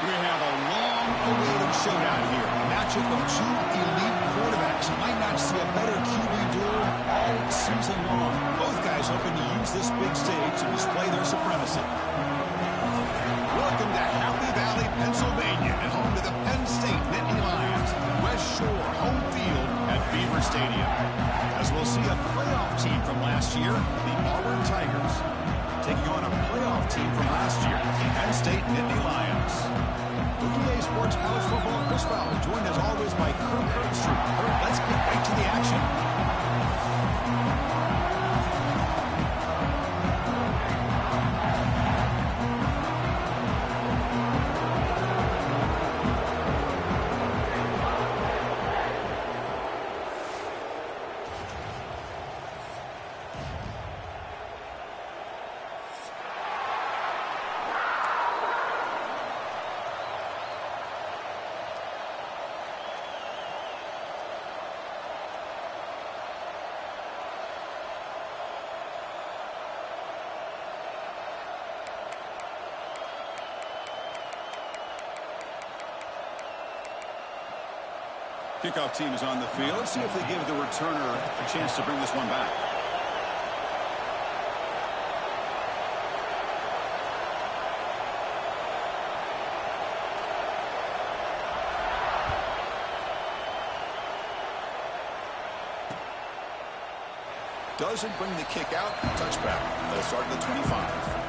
We have a long-awaited showdown here. A matchup of two elite quarterbacks. You might not see a better QB duel all season long. Both guys hoping to use this big stage to display their supremacy. Welcome to Happy Valley, Pennsylvania, and home to the Penn State Nittany Lions. West Shore home field at Beaver Stadium. As we'll see a playoff team from last year, the Auburn Tigers, taking on a playoff team from last year, the Penn State Nittany Lions. For EA Sports College Football, Chris Fowler, joined as always by Kurt Herbstreit. Kurt, let's get right to the action. Kickoff team is on the field. Let's see if they give the returner a chance to bring this one back. Doesn't bring the kick out. Touchback. They'll start at the 25.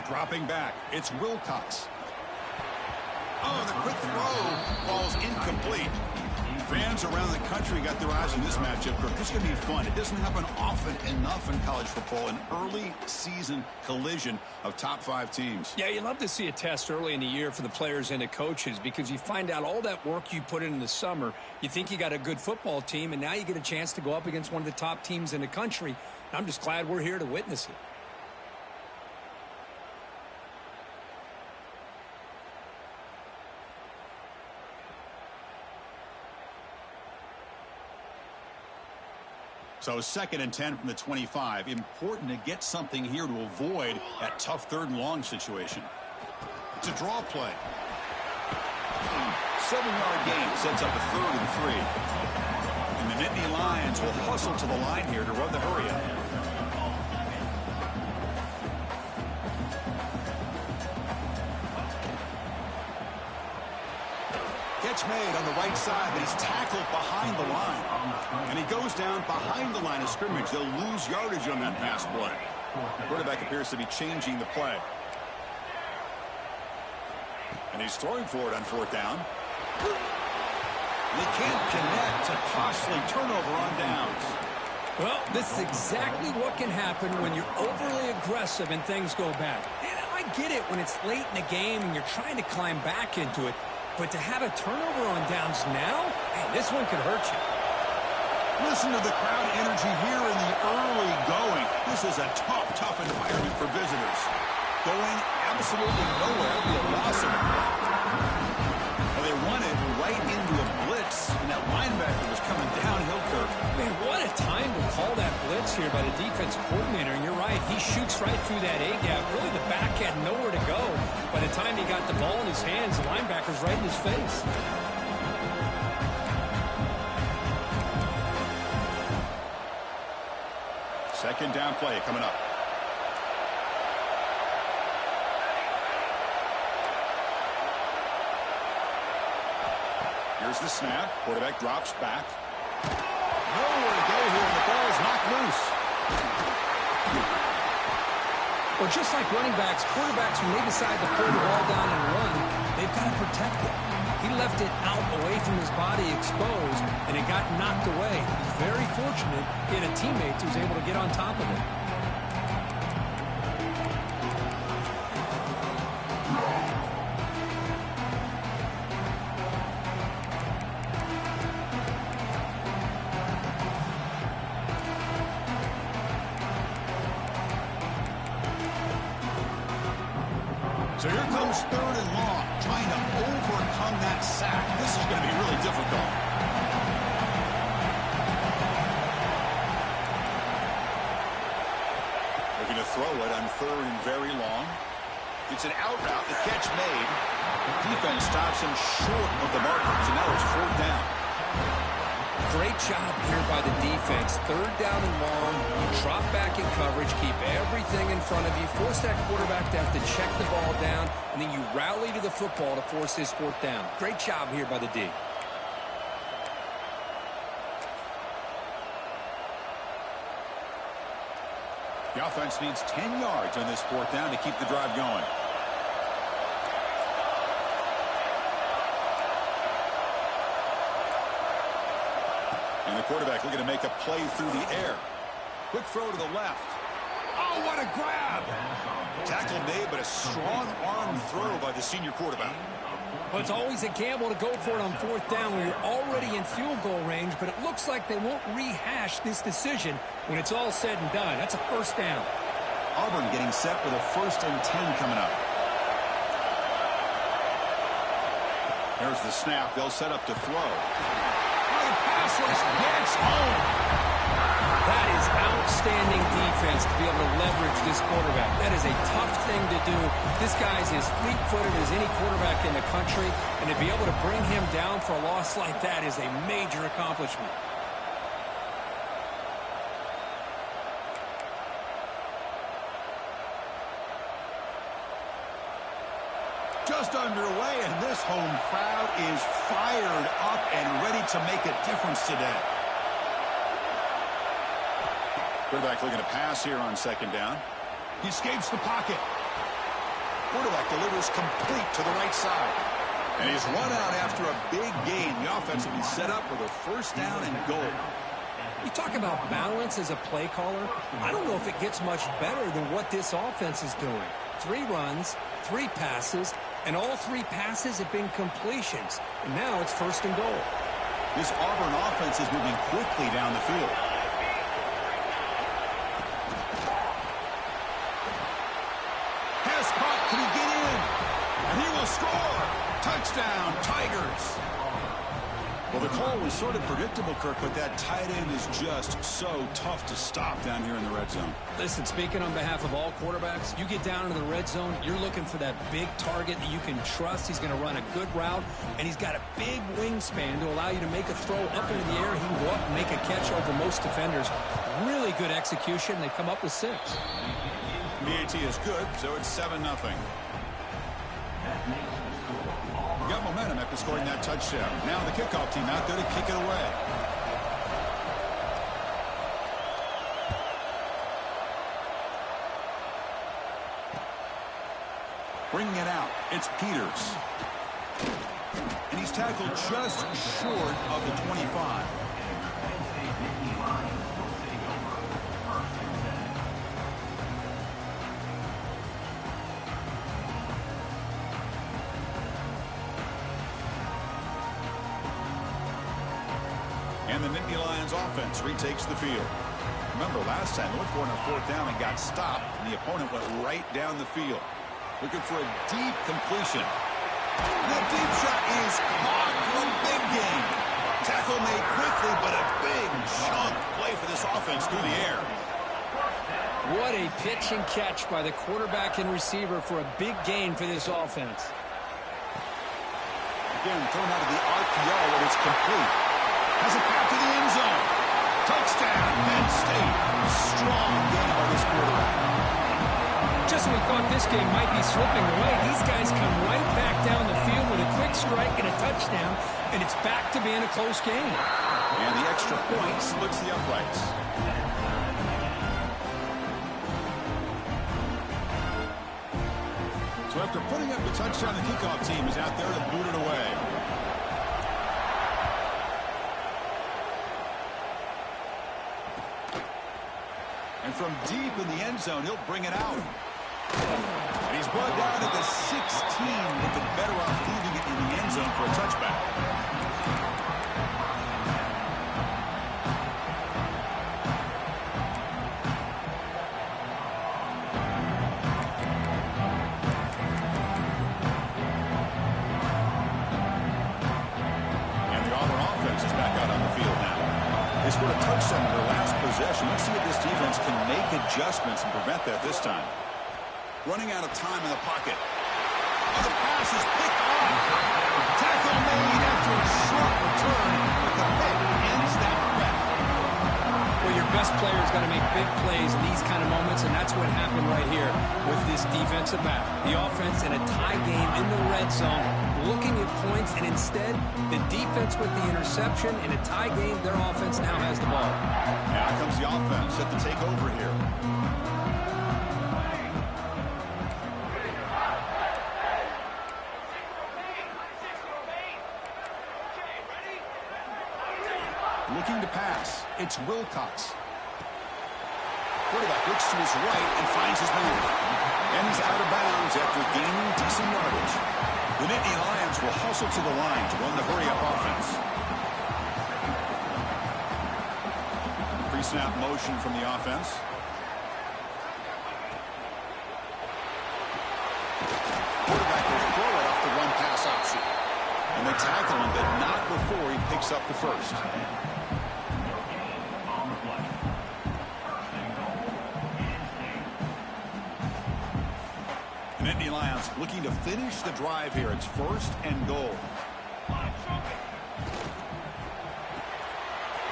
Dropping back, it's Wilcox. Oh, the quick throw falls incomplete. Fans around the country got their eyes on this matchup. This is going to be fun. It doesn't happen often enough in college football, an early season collision of top 5 teams. Yeah, you love to see a test early in the year for the players and the coaches because you find out all that work you put in the summer. You think you got a good football team, and now you get a chance to go up against one of the top teams in the country. I'm just glad we're here to witness it. So 2nd and 10 from the 25. Important to get something here to avoid that tough 3rd and long situation. It's a draw play. 7-yard gain sets up a 3rd and 3. And the Nittany Lions will hustle to the line here to run the hurry up. Catch made on the right side, but he's tackled behind the line. And he goes down behind the line of scrimmage. They'll lose yardage on that pass play. The quarterback appears to be changing the play. And he's throwing for it on 4th down. They can't connect. A costly turnover on downs. Well, this is exactly what can happen when you're overly aggressive and things go bad. And I get it when it's late in the game and you're trying to climb back into it. But to have a turnover on downs now, man, this one could hurt you. Listen to the crowd energy here in the early going. This is a tough, tough environment for visitors. Going absolutely nowhere will be a loss of it. Well, they run it right into a blitz, and that linebacker was coming downhill, Kirk. Man, what a time to call that blitz here by the defensive coordinator. And you're right, he shoots right through that A-gap. Really, the back had nowhere to go. By the time he got the ball in his hands, the linebacker's right in his face. Second down play coming up. Here's the snap. Quarterback drops back. Nowhere to go here, and the ball is knocked loose. Well, just like running backs, quarterbacks, when they decide to pull the ball down and run, they've got to protect it. He left it out away from his body exposed, and it got knocked away. He's very fortunate he had a teammate who was able to get on top of it. So here comes 3rd and long, trying to overcome that sack. This is going to be really difficult. Looking to throw it on 3rd and very long. It's an out route, the catch made. Defense stops him short of the marker, so now it's 4th down. Great job here by the defense. 3rd down and long. You drop back in coverage, keep everything in front of you, force that quarterback to have to check the ball down, and then you rally to the football to force this 4th down. Great job here by the D. The offense needs 10 yards on this 4th down to keep the drive going. And the quarterback looking to make a play through the air. Quick throw to the left. Oh, what a grab! Tackle made, but a strong arm throw by the senior quarterback. Well, it's always a gamble to go for it on 4th down when you're already in field goal range, but it looks like they won't rehash this decision when it's all said and done. That's a 1st down. Auburn getting set with a 1st and 10 coming up. There's the snap. They'll set up to throw. Gets home. That is outstanding defense to be able to leverage this quarterback. That is a tough thing to do. This guy's as fleet-footed as any quarterback in the country, and to be able to bring him down for a loss like that is a major accomplishment. Just underway, and this home crowd is fired up and ready to make a difference today. Quarterback looking to pass here on 2nd down. He escapes the pocket. Quarterback delivers complete to the right side. And he's run out after a big gain. The offense will be set up with a 1st down and goal. You talk about balance as a play caller. I don't know if it gets much better than what this offense is doing. 3 runs, 3 passes, and all 3 passes have been completions. And now it's 1st and goal. This Auburn offense is moving quickly down the field. Has caught. Can he get in? And he will score. Touchdown, Tigers. Well, the call was sort of predictable, Kirk, but that tight end is just so tough to stop down here in the red zone. Listen, speaking on behalf of all quarterbacks, you get down into the red zone, you're looking for that big target that you can trust. He's going to run a good route, and he's got a big wingspan to allow you to make a throw up into the air. He can go up and make a catch over most defenders. Really good execution. They come up with 6. PAT is good, so it's 7-0. Got momentum after scoring that touchdown. Now the kickoff team out there to kick it away. Bringing it out, it's Peters. And he's tackled just short of the 25. And the Nittany Lions offense retakes the field. Remember, last time they went for it on 4th down and got stopped, and the opponent went right down the field. Looking for a deep completion. The deep shot is caught for a big gain. Tackle made quickly, but a big chunk play for this offense through the air. What a pitch and catch by the quarterback and receiver for a big gain for this offense. Again, thrown out of the RPO, and it's complete. Has it back to the end zone. Touchdown, Penn State. Strong game by this quarterback. Just when we thought this game might be slipping away, these guys come right back down the field with a quick strike and a touchdown, and it's back to being a close game. And the extra point splits the uprights. So after putting up the touchdown, the kickoff team is out there to boot it away. And from deep in the end zone, he'll bring it out. And he's brought down at the 16, with the better off leaving it in the end zone for a touchback. this defense can make adjustments and prevent that this time. Running out of time in the pocket. Oh, the pass is picked off. Tackle made after a short return, but the pick ends that threat. Well, your best player is going to make big plays in these kind of moments, and that's what happened right here with this defensive back. The offense in a tie game in the red zone, looking at points, and instead, the defense with the interception. In a tie game, their offense now has the ball. Now comes the offense set to take over here. Looking to pass. It's Wilcox. Quarterback looks to his right and finds his man. And he's out of bounds after gaining decent yardage. The Nittany Lions will hustle to the line to run the hurry-up offense. Pre-snap motion from the offense. Quarterback will throw it off the run-pass option. And they tackle him, but not before he picks up the first. The Nittany Lions looking to finish the drive here. It's 1st and goal.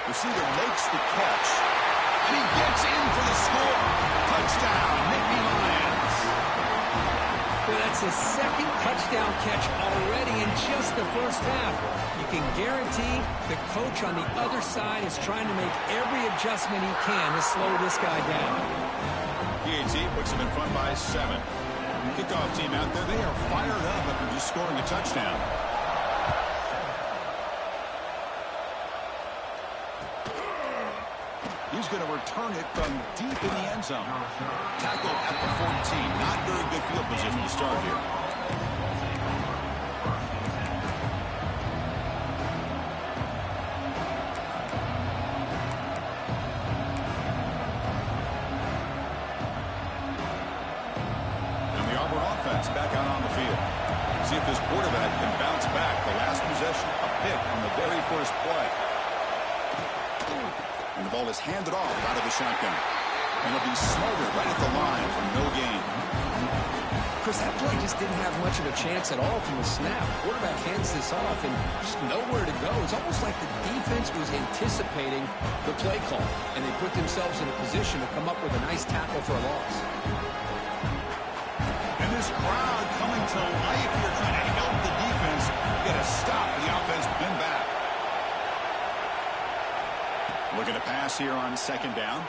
Receiver makes the catch, and he gets in for the score. Touchdown, Nittany Lions. Well, that's his second touchdown catch already in just the first half. You can guarantee the coach on the other side is trying to make every adjustment he can to slow this guy down. PAT puts him in front by 7. Kickoff team out there, they are fired up after just scoring a touchdown. He's going to return it from deep in the end zone. Tackled at the 14. Not very good field position to start here. Back out on the field. See if this quarterback can bounce back. The last possession, a pick on the very first play. And the ball is handed off out of the shotgun. And it'll be smothered right at the line for no gain. Chris, that play just didn't have much of a chance at all from the snap. Quarterback hands this off and just nowhere to go. It's almost like the defense was anticipating the play call, and they put themselves in a position to come up with a nice tackle for a loss. This crowd coming to life here, trying to help the defense get a stop. The offense been back. Looking to pass here on 2nd down.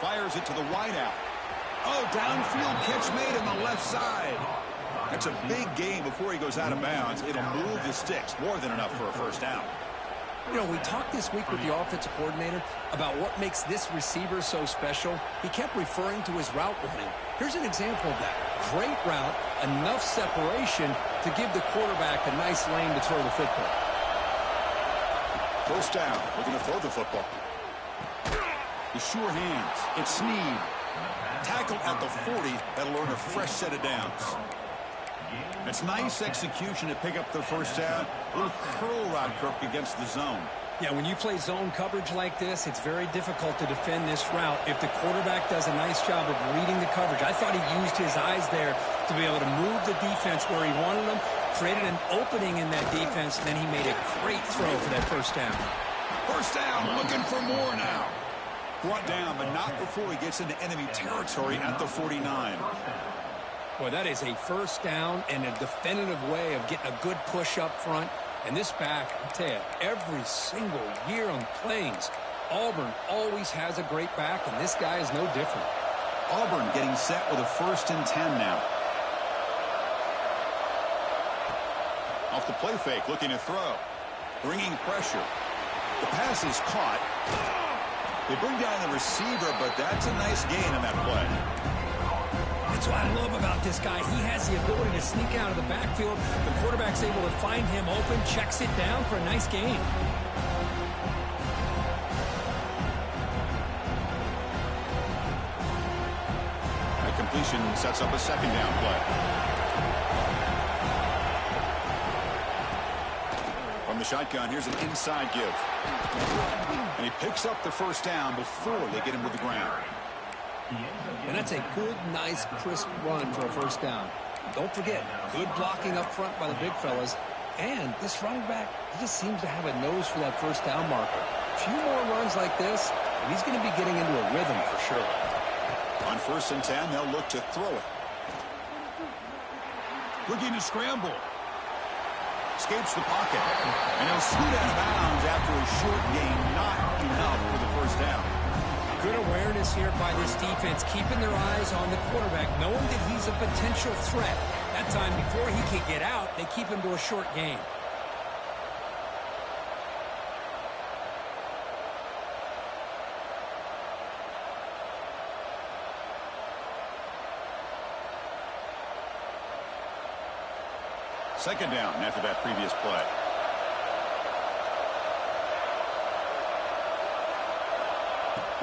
Fires it to the wideout. Oh, downfield catch made on the left side. That's a big gain before he goes out of bounds. It'll move the sticks. More than enough for a first down. You know, we talked this week with the offensive coordinator about what makes this receiver so special. He kept referring to his route running. Here's an example of that. Great route, enough separation to give the quarterback a nice lane to throw the football. First down. We're going to throw the football. The sure hands. It's Snead. Tackled at the 40. That'll earn a fresh set of downs. It's nice execution to pick up the first down. A little curl route, Kirk, against the zone. Yeah, when you play zone coverage like this, it's very difficult to defend this route if the quarterback does a nice job of reading the coverage. I thought he used his eyes there to be able to move the defense where he wanted them, created an opening in that defense, and then he made a great throw for that first down. First down, looking for more now. Brought down, but not before he gets into enemy territory at the 49. Boy, that is a first down and a definitive way of getting a good push up front. And this back, I tell you, every single year on the Plains, Auburn always has a great back, and this guy is no different. Auburn getting set with a 1st and 10 now. Off the play fake, looking to throw. Bringing pressure. The pass is caught. They bring down the receiver, but that's a nice gain in that play. That's what I love about this guy. He has the ability to sneak out of the backfield. The quarterback's able to find him open, checks it down for a nice gain. That completion sets up a 2nd down play. From the the shotgun. Here's an inside give. And he picks up the first down before they get him to the ground. And that's a good, nice, crisp run for a first down. Don't forget, good blocking up front by the big fellas. And this running back, he just seems to have a nose for that first down marker. A few more runs like this, and he's going to be getting into a rhythm for sure. On 1st and 10, they'll look to throw it. Looking to scramble. Escapes the pocket. And he'll scoot out of bounds after a short gain. Not enough for the first down. Good awareness here by this defense, keeping their eyes on the quarterback, knowing that he's a potential threat. That time, before he can get out, they keep him to a short gain. Second down after that previous play.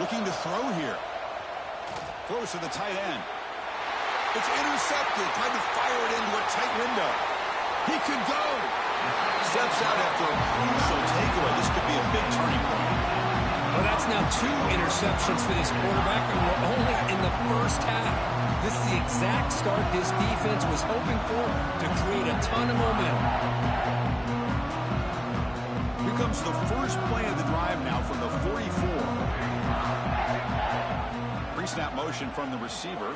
Looking to throw here. Throws to the tight end. It's intercepted. Trying to fire it into a tight window. He could go. Steps out after a crucial takeaway. This could be a big turning point. Well, that's now 2 interceptions for this quarterback, and we're only in the first half. This is the exact start this defense was hoping for to create a ton of momentum. Here comes the first play of the drive now from the 44. Pre-snap motion from the receiver.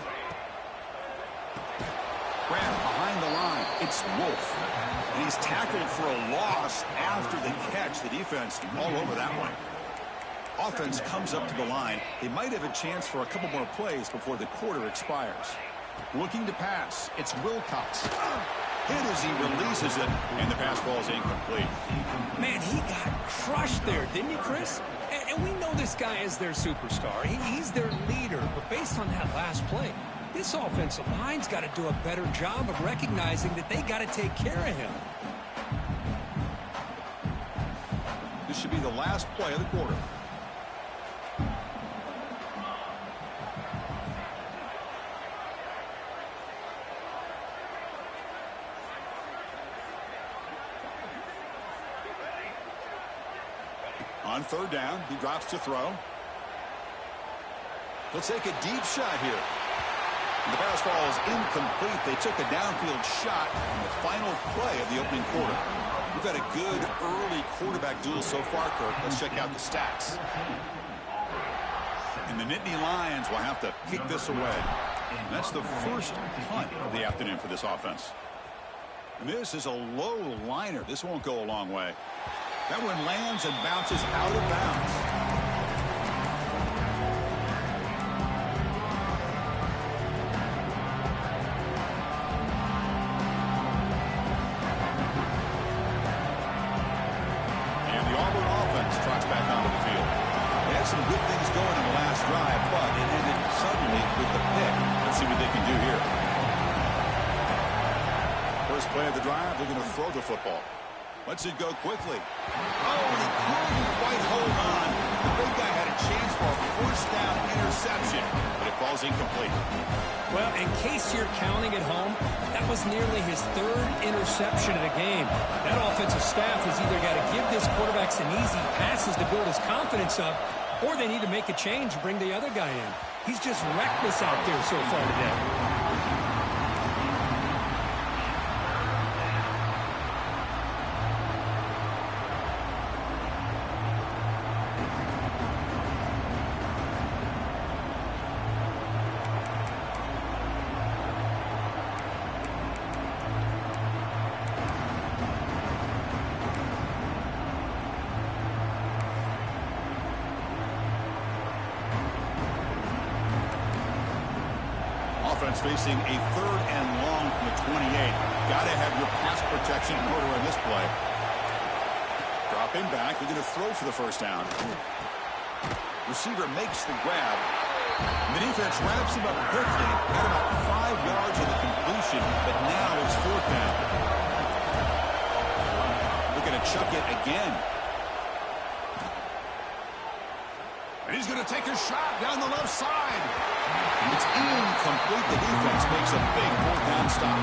Grant behind the line. It's Wolf. And he's tackled for a loss after the catch. The defense all over that one. Offense comes up to the line. They might have a chance for a couple more plays before the quarter expires. Looking to pass. It's Wilcox. Hit as he releases it, and the pass ball is incomplete. Man, he got crushed there, didn't he, Chris? And we know this guy is their superstar. He's their leader. But based on that last play, this offensive line's got to do a better job of recognizing that they got to take care of him. This should be the last play of the quarter. On 3rd down, he drops to throw. He'll take a deep shot here. And the pass ball is incomplete. They took a downfield shot in the final play of the opening quarter. We've had a good early quarterback duel so far, Kirk. Let's check out the stats. And the Nittany Lions will have to kick this away. And that's the first punt of the afternoon for this offense. And this is a low liner. This won't go a long way. That one lands and bounces out of bounds. And the Auburn offense trots back onto the field. They had some good things going in the last drive, but it ended suddenly with the pick. Let's see what they can do here. First play of the drive, they're going to throw the football. Lets it go quickly. Oh, he couldn't quite hold on. The big guy had a chance for a first down interception, but it falls incomplete. Well, in case you're counting at home, that was nearly his 3rd interception of the game. That offensive staff has either got to give this quarterback some easy passes to build his confidence up, or they need to make a change and bring the other guy in. He's just reckless out there so far today. Facing a 3rd and long from the 28. Got to have your pass protection in order on this play. Dropping back. They're going to throw for the first down. Receiver makes the grab. And the defense wraps him up quickly. Got about 5 yards of the completion, but now it's 4th down. They're going to chuck it again. And he's going to take a shot down the left side. It's incomplete. The defense makes a big 4th down stop.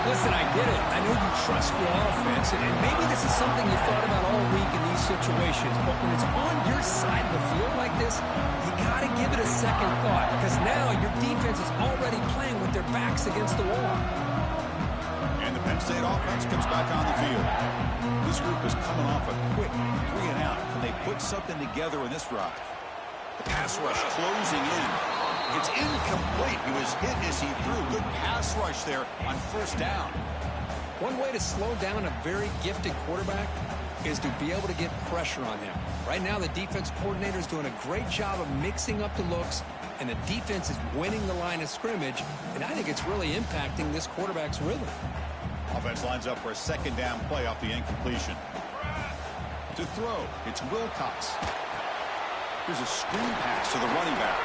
Listen, I get it. I know you trust your offense, and maybe this is something you thought about all week in these situations, but when it's on your side of the field like this, you got to give it a second thought, because now your defense is already playing with their backs against the wall. And the Penn State offense comes back on the field. This group is coming off a quick 3-and-out. Can they put something together in this drive? The pass rush closing in. It's incomplete. He was hit as he threw. Good pass rush there on first down. One way to slow down a very gifted quarterback is to be able to get pressure on him. Right now, the defense coordinator is doing a great job of mixing up the looks, and the defense is winning the line of scrimmage, and I think it's really impacting this quarterback's rhythm. Offense lines up for a second down play off the incompletion. To throw, it's Wilcox. Here's a screen pass to the running back.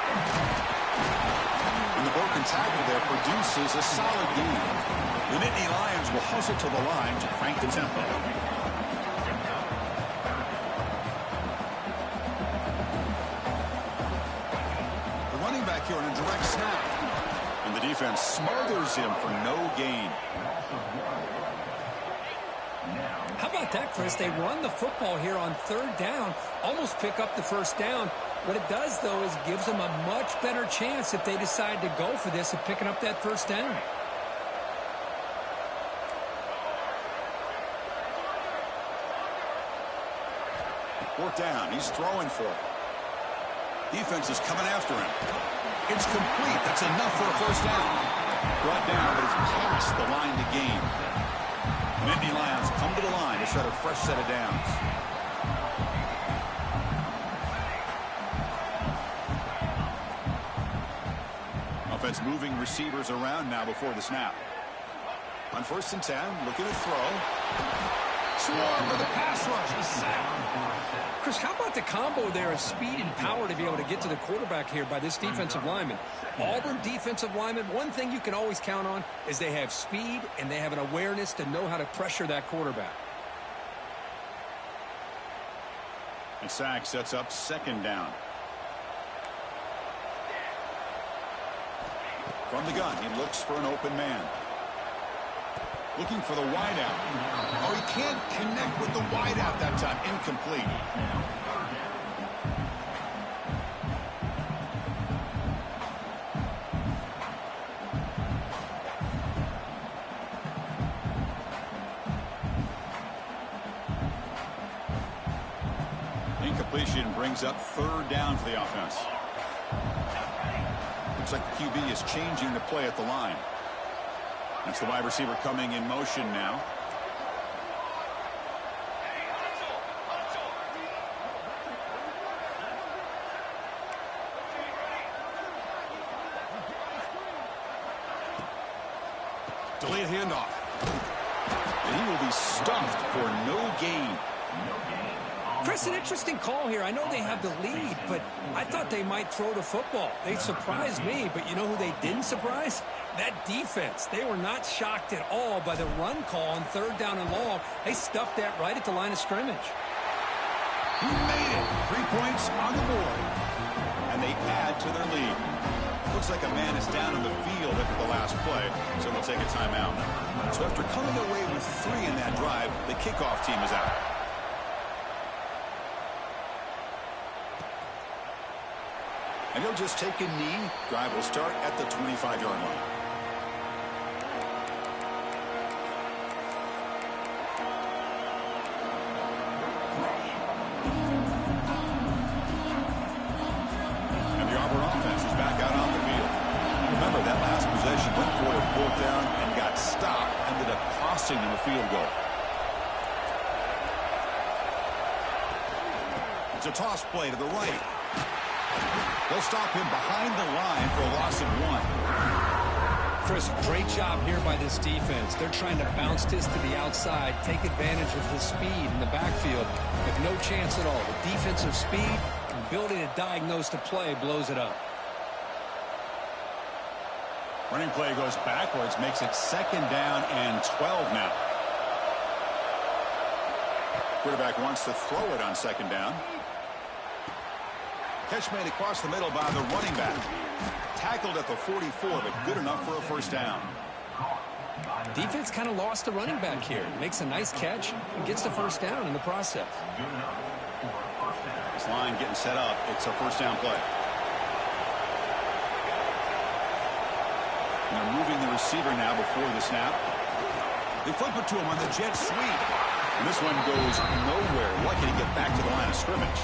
And the broken tackle there produces a solid gain. The Nittany Lions will hustle to the line to crank the tempo. The running back here on a direct snap. And the defense smothers him for no gain. How about that, Chris? They run the football here on third down, almost pick up the first down. What it does, though, is gives them a much better chance if they decide to go for this of picking up that first down. Fourth down. He's throwing for it. Defense is coming after him. It's complete. That's enough for a first down. Brought down, but it's past the line to gain. The Nittany Lions come to the line to start a fresh set of downs. Offense moving receivers around now before the snap. On 1st and 10, looking to throw. Swarm with a pass rush. He's sacked. Chris, how about the combo there of speed and power to be able to get to the quarterback here by this defensive lineman? Auburn defensive lineman, one thing you can always count on is they have speed and they have an awareness to know how to pressure that quarterback. And Sack sets up second down. From the gun, he looks for an open man. Looking for the wideout. Oh, he can't connect with the wideout that time. Incomplete. Incompletion brings up third down for the offense. Looks like the QB is changing the play at the line. That's the wide receiver coming in motion now. Delayed handoff. And he will be stuffed for no gain. Chris, an interesting call here. I know they have the lead, but I thought they might throw the football. They surprised me, but you know who they didn't surprise? That defense. They were not shocked at all by the run call on third down and long. They stuffed that right at the line of scrimmage. He made it. 3 points on the board. And they add to their lead. Looks like a man is down in the field after the last play, so they'll take a timeout. So after coming away with 3 in that drive, the kickoff team is out. And he'll just take a knee. Drive will start at the 25-yard line. And the Auburn offense is back out on the field. Remember, that last possession went for a pulled down and got stopped, ended up costing them a field goal. It's a toss play to the right. They'll stop him behind the line for a loss of 1. Chris, great job here by this defense. They're trying to bounce this to the outside, take advantage of his speed in the backfield with no chance at all. The defensive speed and ability to diagnose the play blows it up. Running play goes backwards, makes it 2nd down and 12 now. Quarterback wants to throw it on 2nd down. Catch made across the middle by the running back. Tackled at the 44, but good enough for a first down. Defense kind of lost the running back here. Makes a nice catch and gets the first down in the process. This line getting set up. It's a first down play. And they're moving the receiver now before the snap. They flip it to him on the jet sweep. And this one goes nowhere. Lucky to get back to the line of scrimmage.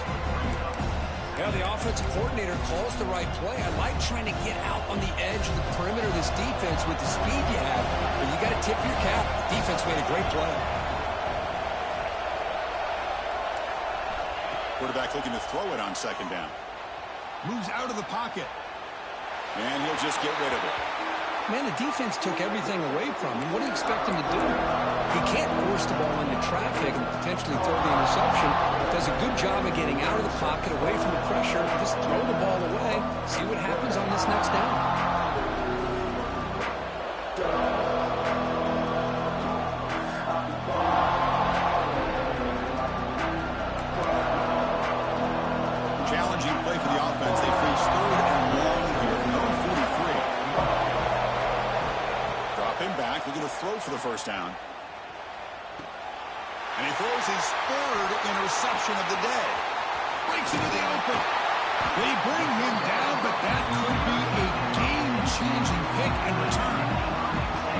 Yeah, the offensive coordinator calls the right play. I like trying to get out on the edge of the perimeter of this defense with the speed you have, but you got to tip your cap. The defense made a great play. Quarterback looking to throw it on second down. Moves out of the pocket. And he'll just get rid of it. Man, the defense took everything away from him. What do you expect him to do? He can't force the ball into traffic and potentially throw the interception. Does a good job of getting out of the pocket, away from the pressure. Just throw the ball away. See what happens on this next down. Challenging play for the offense. They face third and long here from their own 43. Drop him back. Looking to throw for the first down. And he throws his third interception of the day. Breaks into the open. They bring him down, but that could be a game-changing pick and return.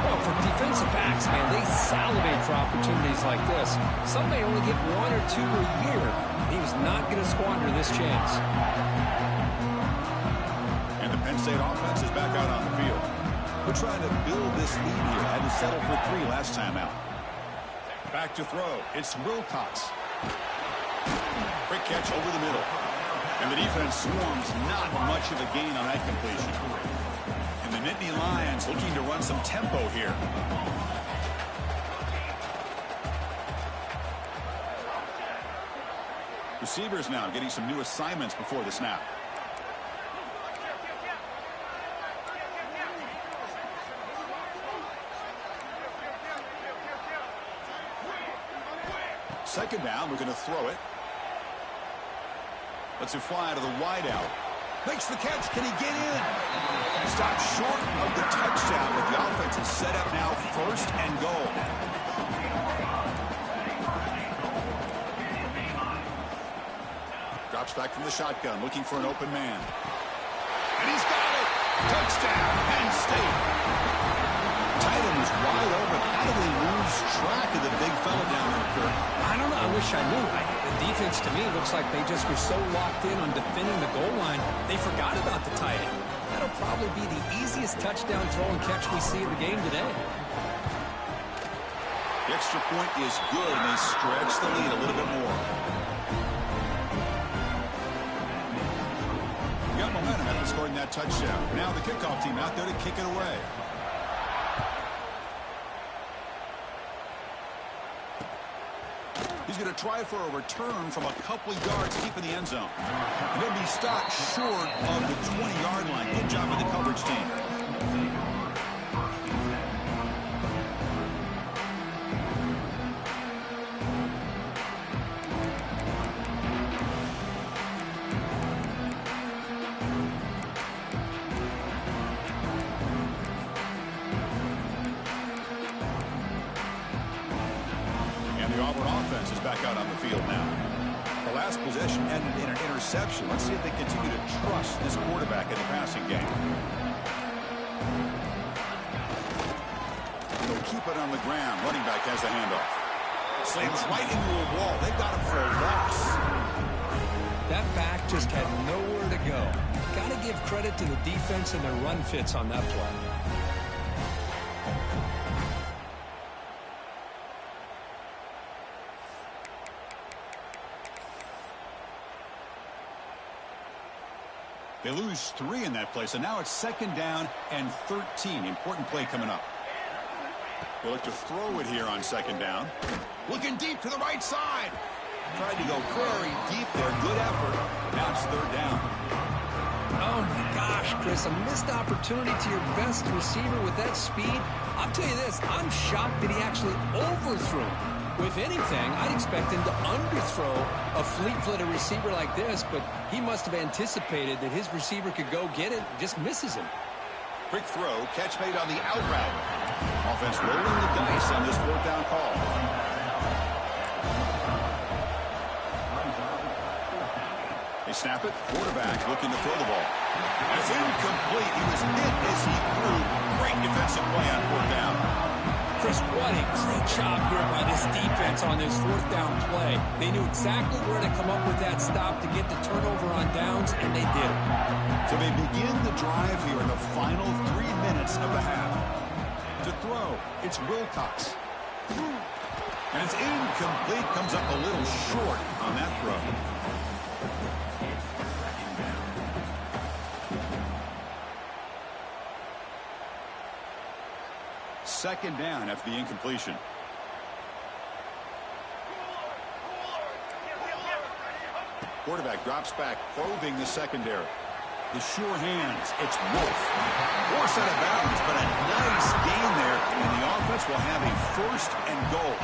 Well, for defensive backs, man, they salivate for opportunities like this. Some may only get one or two a year. He was not going to squander this chance. And the Penn State offense is back out on the field. We're trying to build this lead here. Had to settle for 3 last time out. Back to throw. It's Wilcox. Quick catch over the middle. And the defense swarms. Not much of a gain on that completion. And the Nittany Lions looking to run some tempo here. Receivers now getting some new assignments before the snap. Second down, we're going to throw it. Lets it fly to the wideout. Makes the catch. Can he get in? Stopped short of the touchdown, but the offense is set up now first and goal. Drops back from the shotgun, looking for an open man. And he's got it. Touchdown, Penn State. Tight end was wide open. How do they lose track of the big fella down there, Kirk? I don't know. I wish I knew. The defense, to me, looks like they just were so locked in on defending the goal line, they forgot about the tight end. That'll probably be the easiest touchdown throw and catch we see in the game today. The extra point is good, and they stretch the lead a little bit more. Got momentum after scoring that touchdown. Now the kickoff team out there to kick it away. He's going to try for a return from a couple of yards deep in the end zone. And he'll be stopped short of the 20-yard line. Good job of the coverage team. The Auburn offense is back out on the field now. The last possession ended in an interception. Let's see if they continue to trust this quarterback in the passing game. They'll keep it on the ground. Running back has the handoff. Slams right into a wall. They've got him for a loss. That back just had nowhere to go. Got to give credit to the defense and their run fits on that play. They lose 3 in that play, so now it's second down and 13. Important play coming up. They look to throw it here on second down. Looking deep to the right side. Tried to go very deep there. Good effort. Now it's third down. Oh, my gosh, Chris. A missed opportunity to your best receiver with that speed. I'll tell you this. I'm shocked that he actually overthrew him. If anything, I'd expect him to underthrow a fleet-footed receiver like this, but he must have anticipated that his receiver could go get it and just misses him. Quick throw, catch made on the out route. Offense rolling the dice on this fourth down call. They snap it. Quarterback looking to throw the ball. It's incomplete. He was hit as he threw. Great defensive play on fourth down. Chris, what a great job here by this defense on this fourth down play. They knew exactly where to come up with that stop to get the turnover on downs, and they did it. So they begin the drive here in the final 3 minutes of the half. To throw, it's Wilcox. And it's incomplete. Comes up a little short on that throw. Second down after the incompletion. Quarterback drops back, probing the secondary. The sure hands. It's Wolf. Force out of bounds, but a nice gain there, and the offense will have a first and goal.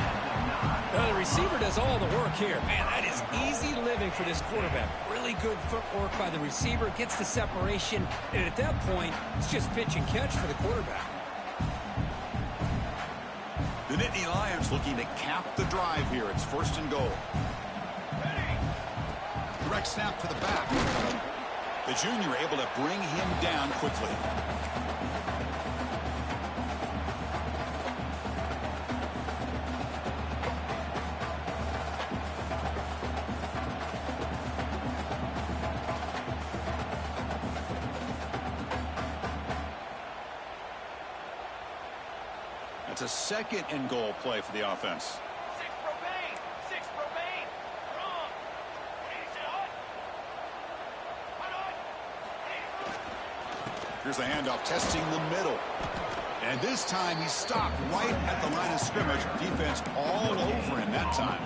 The receiver does all the work here. Man, that is easy living for this quarterback. Really good footwork by the receiver, gets the separation, and at that point, it's just pitch and catch for the quarterback. The Nittany Lions looking to cap the drive here. It's first and goal. Direct snap to the back. The junior able to bring him down quickly. It's a second and goal play for the offense. Here's the handoff, testing the middle. And this time he stopped right at the line of scrimmage. Defense all over him that time.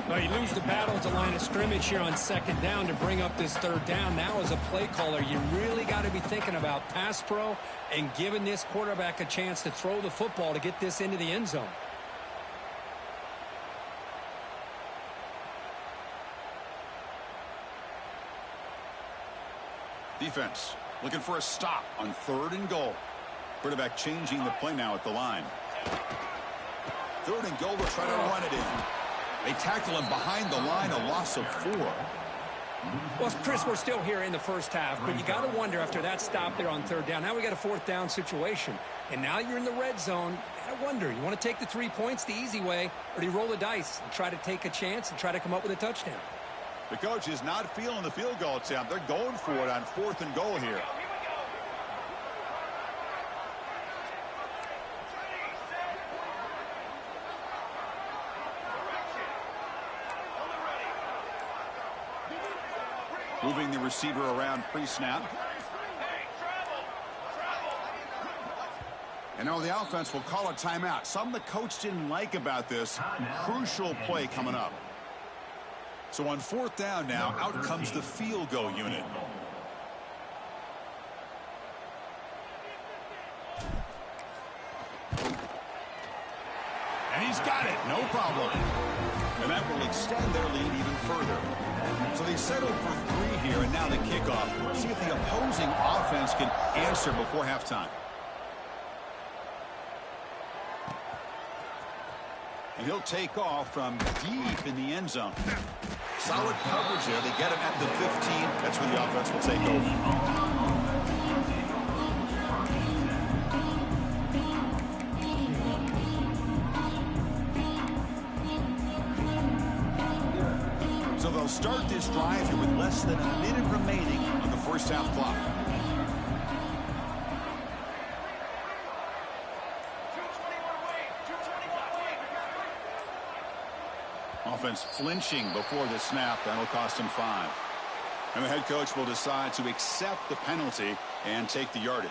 Well, you lose the battle at the line of scrimmage here on second down to bring up this third down. Now as a play caller, you really got to be thinking about pass pro and giving this quarterback a chance to throw the football to get this into the end zone. Defense looking for a stop on third and goal. Quarterback changing the play now at the line. Third and goal, they'll try to run it in. They tackle him behind the line, a loss of 4. Well, Chris, we're still here in the first half, but you got to wonder after that stop there on third down. Now we got a fourth down situation, and now you're in the red zone. You got to wonder, you want to take the 3 points the easy way, or do you roll the dice and try to take a chance and try to come up with a touchdown? The coach is not feeling the field goal attempt. They're going for it on fourth and goal here. Moving the receiver around pre-snap. And now the offense will call a timeout. Something the coach didn't like about this. Crucial play coming up. So on fourth down now, out comes the field goal unit. And he's got it. No problem. And that will extend their lead even further. So they settled for 3 here, and now the kickoff. See if the opposing offense can answer before halftime. And he'll take off from deep in the end zone. Solid coverage there. They get him at the 15. That's where the offense will take over. So they'll start this drive here with less than a minute remaining on the first half clock. Offense flinching before the snap. That'll cost him 5. And the head coach will decide to accept the penalty and take the yardage.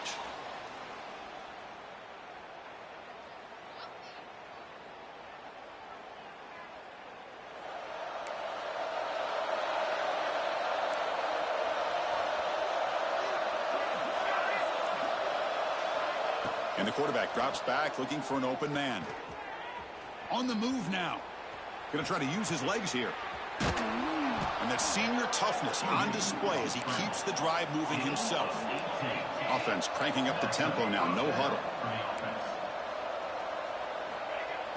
And the quarterback drops back looking for an open man. On the move now. Going to try to use his legs here. And that senior toughness on display as he keeps the drive moving himself. Offense cranking up the tempo now. No huddle.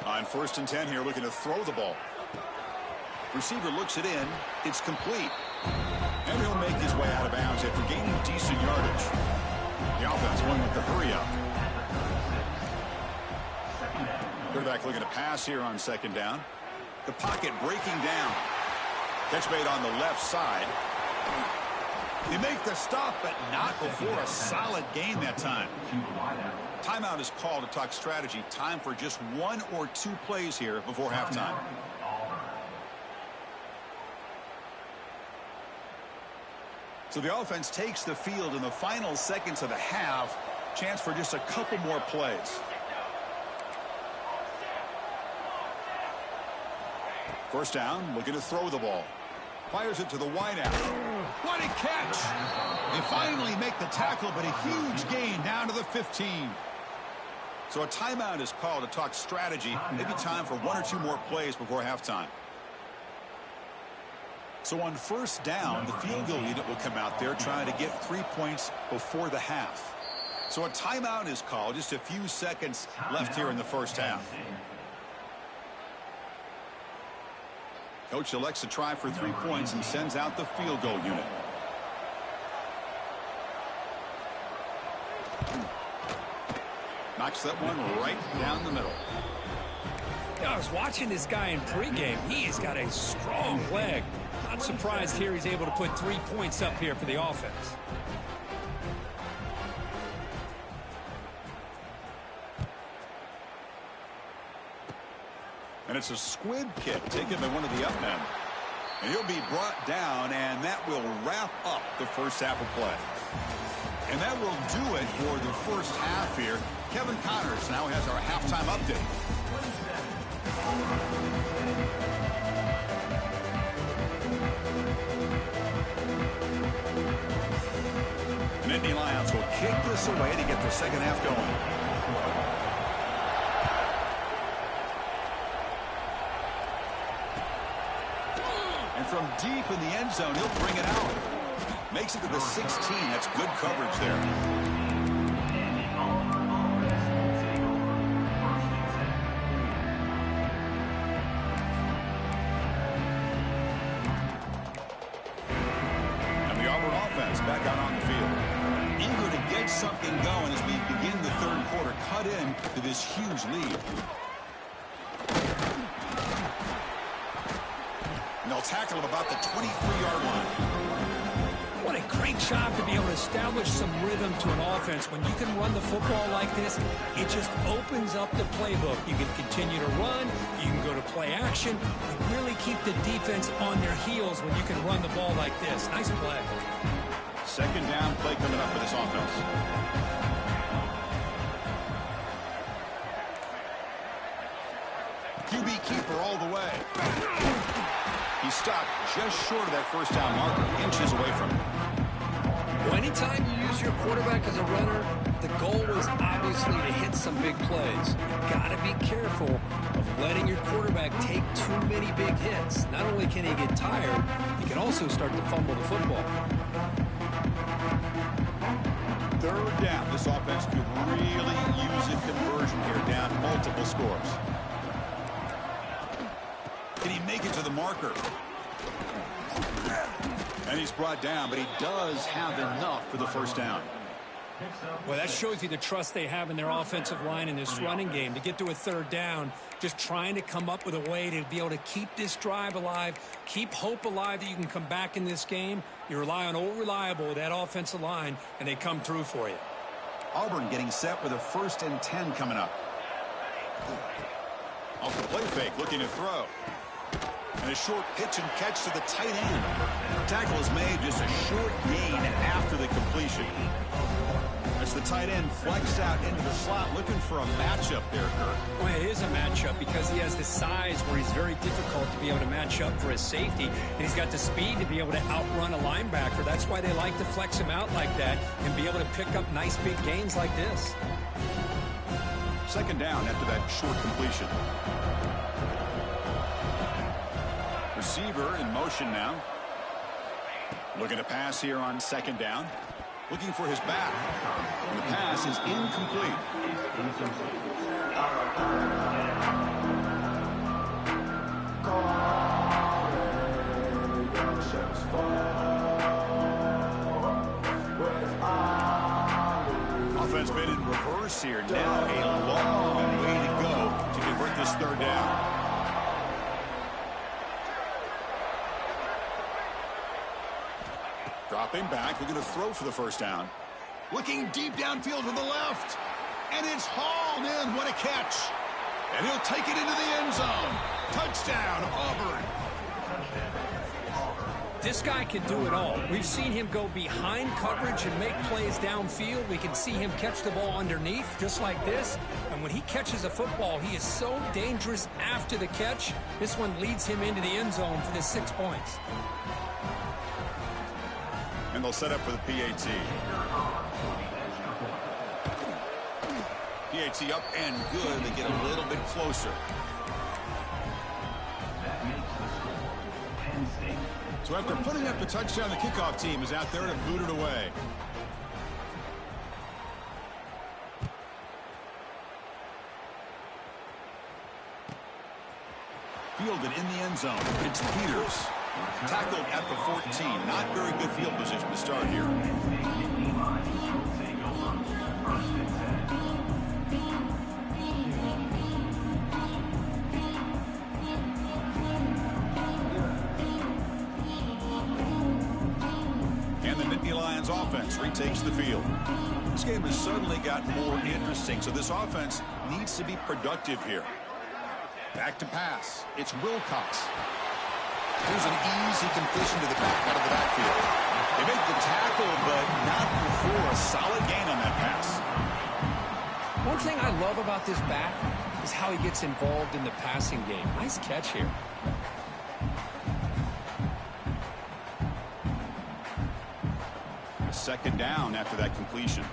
On 1st and 10 here, looking to throw the ball. Receiver looks it in. It's complete. And he'll make his way out of bounds after gaining decent yardage. The offense going with the hurry up. Quarterback looking to pass here on 2nd down. The pocket breaking down. Catch made on the left side. They make the stop, but not before a solid gain that time. Timeout is called to talk strategy. Time for just 1 or 2 plays here before halftime. So the offense takes the field in the final seconds of the half. Chance for just a couple more plays. 1st down, looking to throw the ball. Fires it to the wideout. What a catch! They finally make the tackle, but a huge gain down to the 15. So a timeout is called to talk strategy. Maybe time for 1 or 2 more plays before halftime. So on 1st down, the field goal unit will come out there trying to get 3 points before the half. So a timeout is called. Just a few seconds left here in the 1st half. Coach elects to try for 3 points and sends out the field goal unit. Knocks that one right down the middle. Yeah, I was watching this guy in pregame. He's got a strong leg. Not surprised here he's able to put 3 points up here for the offense. And it's a squib kick taken by one of the up men. And he'll be brought down, and that will wrap up the 1st half of play. And that will do it for the 1st half here. Kevin Connors now has our halftime update. Nittany Lions will kick this away to get the 2nd half going. And from deep in the end zone, he'll bring it out. Makes it to the 16. That's good coverage there. And the Auburn offense back out on the field. Eager to get something going as we begin the 3rd quarter. Cut in to this huge lead. And they'll tackle him about the 23-yard line. What a great job to be able to establish some rhythm to an offense. When you can run the football like this, it just opens up the playbook. You can continue to run, you can go to play action, and really keep the defense on their heels when you can run the ball like this. Nice play. 2nd down play coming up for this offense. QB keeper all the way. He stopped just short of that 1st down marker, inches away from it. Well, anytime you use your quarterback as a runner, the goal is obviously to hit some big plays. You've got to be careful of letting your quarterback take too many big hits. Not only can he get tired, he can also start to fumble the football. 3rd down. This offense could really use a conversion here, down multiple scores. Can he make it to the marker? And he's brought down, but he does have enough for the 1st down. Well, that shows you the trust they have in their offensive line in this running game. To get to a 3rd down, just trying to come up with a way to be able to keep this drive alive, keep hope alive that you can come back in this game. You rely on old reliable, that offensive line, and they come through for you. Auburn getting set with a 1st and 10 coming up. Off the play fake, looking to throw. And a short pitch and catch to the tight end. Tackle is made, just a short gain after the completion. As the tight end flexed out into the slot, looking for a matchup there, Kurt. Well, it is a matchup because he has the size where he's very difficult to be able to match up for his safety. And he's got the speed to be able to outrun a linebacker. That's why they like to flex him out like that and be able to pick up nice big gains like this. 2nd down after that short completion. Receiver in motion now. Looking to pass here on 2nd down. Looking for his back. And the pass is incomplete. Offense been in reverse here. Now a long way to go to convert this third down. Dropping back, we're going to throw for the first down. Looking deep downfield to the left. And it's hauled in. What a catch. And he'll take it into the end zone. Touchdown, Auburn. This guy can do it all. We've seen him go behind coverage and make plays downfield. We can see him catch the ball underneath, just like this. And when he catches a football, he is so dangerous after the catch. This one leads him into the end zone for the 6 points. And they'll set up for the PAT. PAT up and good. They get a little bit closer. So after putting up the touchdown, the kickoff team is out there to boot it away. Fielded in the end zone. It's Peters. Tackled at the 14. Not very good field position to start here. And the Nittany Lions offense retakes the field. This game has suddenly gotten more interesting, so this offense needs to be productive here. Back to pass. It's Wilcox. Here's an easy completion to the back, out of the backfield. They make the tackle, but not before a solid gain on that pass. One thing I love about this back is how he gets involved in the passing game. Nice catch here. A second down after that completion.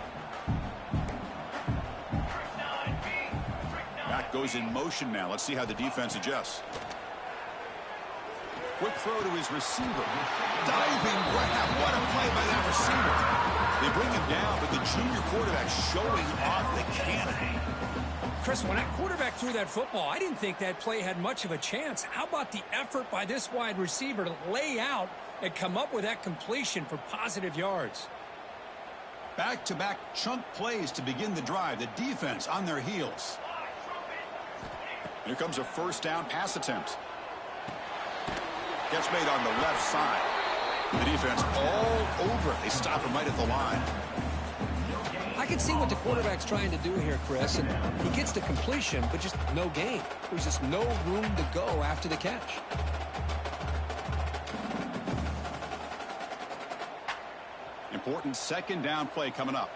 Back goes in motion now. Let's see how the defense adjusts. Quick throw to his receiver. Diving grab. What a play by that receiver. They bring him down, but the junior quarterback showing off the cannon. Chris, when that quarterback threw that football, I didn't think that play had much of a chance. How about the effort by this wide receiver to lay out and come up with that completion for positive yards? Back-to-back chunk plays to begin the drive. The defense on their heels. Here comes a first down pass attempt. Catch made on the left side. The defense all over it. They stop him right at the line. I can see what the quarterback's trying to do here, Chris, and he gets the completion, but just no gain. There's just no room to go after the catch. Important second down play coming up.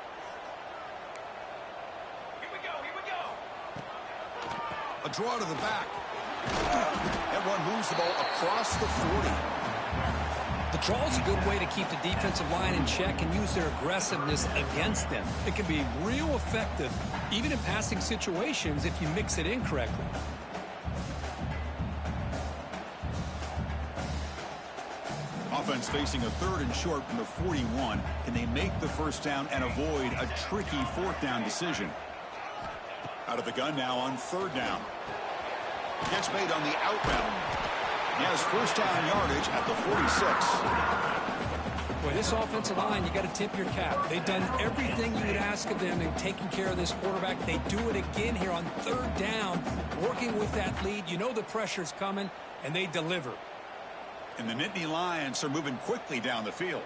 Here we go. A draw to the back. That one moves the ball across the 40. The draw is a good way to keep the defensive line in check and use their aggressiveness against them. It can be real effective, even in passing situations, if you mix it in correctly. Offense facing a third and short from the 41. Can they make the first down and avoid a tricky fourth down decision? Out of the gun now on third down. Catch made on the out route. He has first down yardage at the 46. Boy, this offensive line, you got to tip your cap. They've done everything you would ask of them in taking care of this quarterback. They do it again here on third down, working with that lead. You know the pressure's coming, and they deliver. And the Nittany Lions are moving quickly down the field.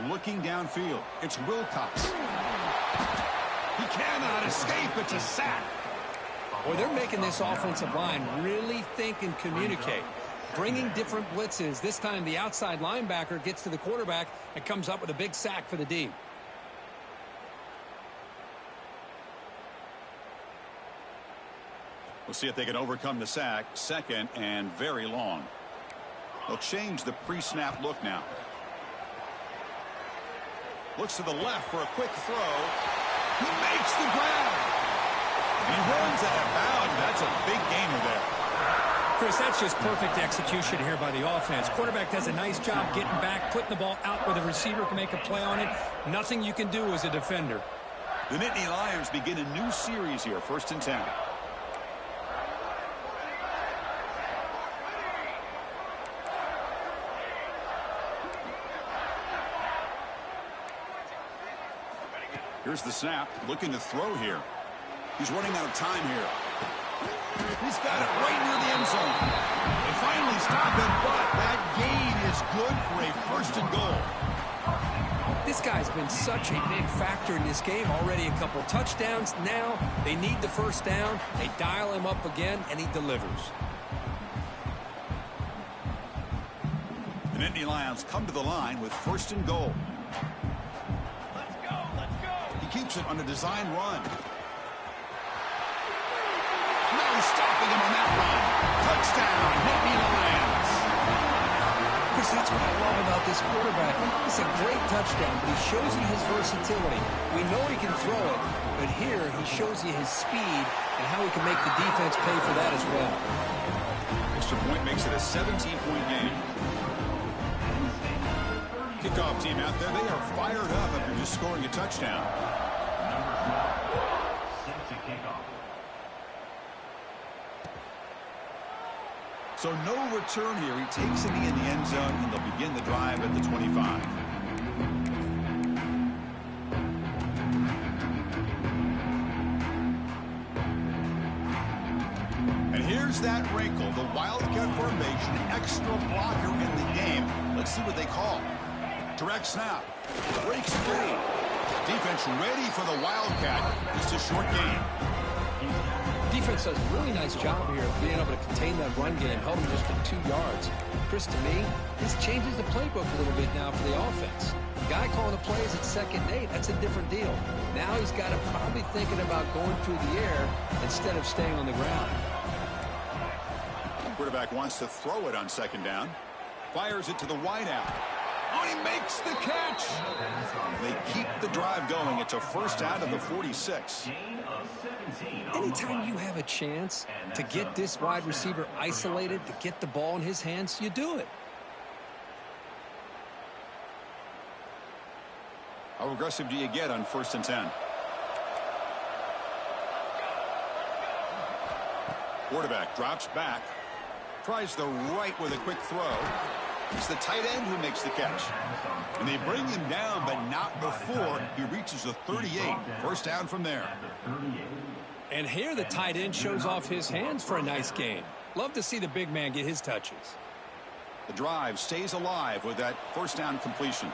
Looking downfield, it's Wilcox. He cannot escape. It's a sack. Boy, they're making this offensive line really think and communicate. Bringing different blitzes. This time the outside linebacker gets to the quarterback and comes up with a big sack for the D. We'll see if they can overcome the sack. Second and very long. They'll change the pre-snap look now. Looks to the left for a quick throw. He makes the grab. He runs out of bounds. That's a big gainer there. Chris, that's just perfect execution here by the offense. Quarterback does a nice job getting back, putting the ball out where the receiver can make a play on it. Nothing you can do as a defender. The Nittany Lions begin a new series here, 1st and 10. Here's the snap, looking to throw here. He's running out of time here. He's got it right near the end zone. They finally stop him, but that gain is good for a 1st and goal. This guy's been such a big factor in this game. Already a couple touchdowns. Now they need the 1st down. They dial him up again, and he delivers. The Nittany Lions come to the line with 1st and goal. Let's go, let's go. He keeps it on a design run. No stopping him on that run. Touchdown, Nittany Lions. Chris, that's what I love about this quarterback. It's a great touchdown, but he shows you his versatility. We know he can throw it, but here he shows you his speed and how he can make the defense pay for that as well. Extra point makes it a 17-point game. Kickoff team out there, they are fired up after just scoring a touchdown. So no return here. He takes it in the end zone, and they'll begin the drive at the 25. And here's that wrinkle, the Wildcat formation, extra blocker in the game. Let's see what they call. Direct snap. Breaks free. Defense ready for the Wildcat. Just a short game. Defense does a really nice job here of being able to contain that run game, held him just to 2 yards. Chris, to me, this changes the playbook a little bit now for the offense. The guy calling the plays at 2nd and 8, that's a different deal. Now he's got to probably thinking about going through the air instead of staying on the ground. Quarterback wants to throw it on 2nd down. Fires it to the wideout. Oh, he makes the catch. They keep the drive going. It's a 1st down to the 46. Anytime you have a chance to get this wide receiver isolated, to get the ball in his hands, you do it. How aggressive do you get on 1st and 10? Quarterback drops back. Tries the right with a quick throw. It's the tight end who makes the catch. And they bring him down, but not before he reaches the 38. 1st down from there. And here the tight end shows off his hands for a nice gain. Love to see the big man get his touches. The drive stays alive with that 1st down completion.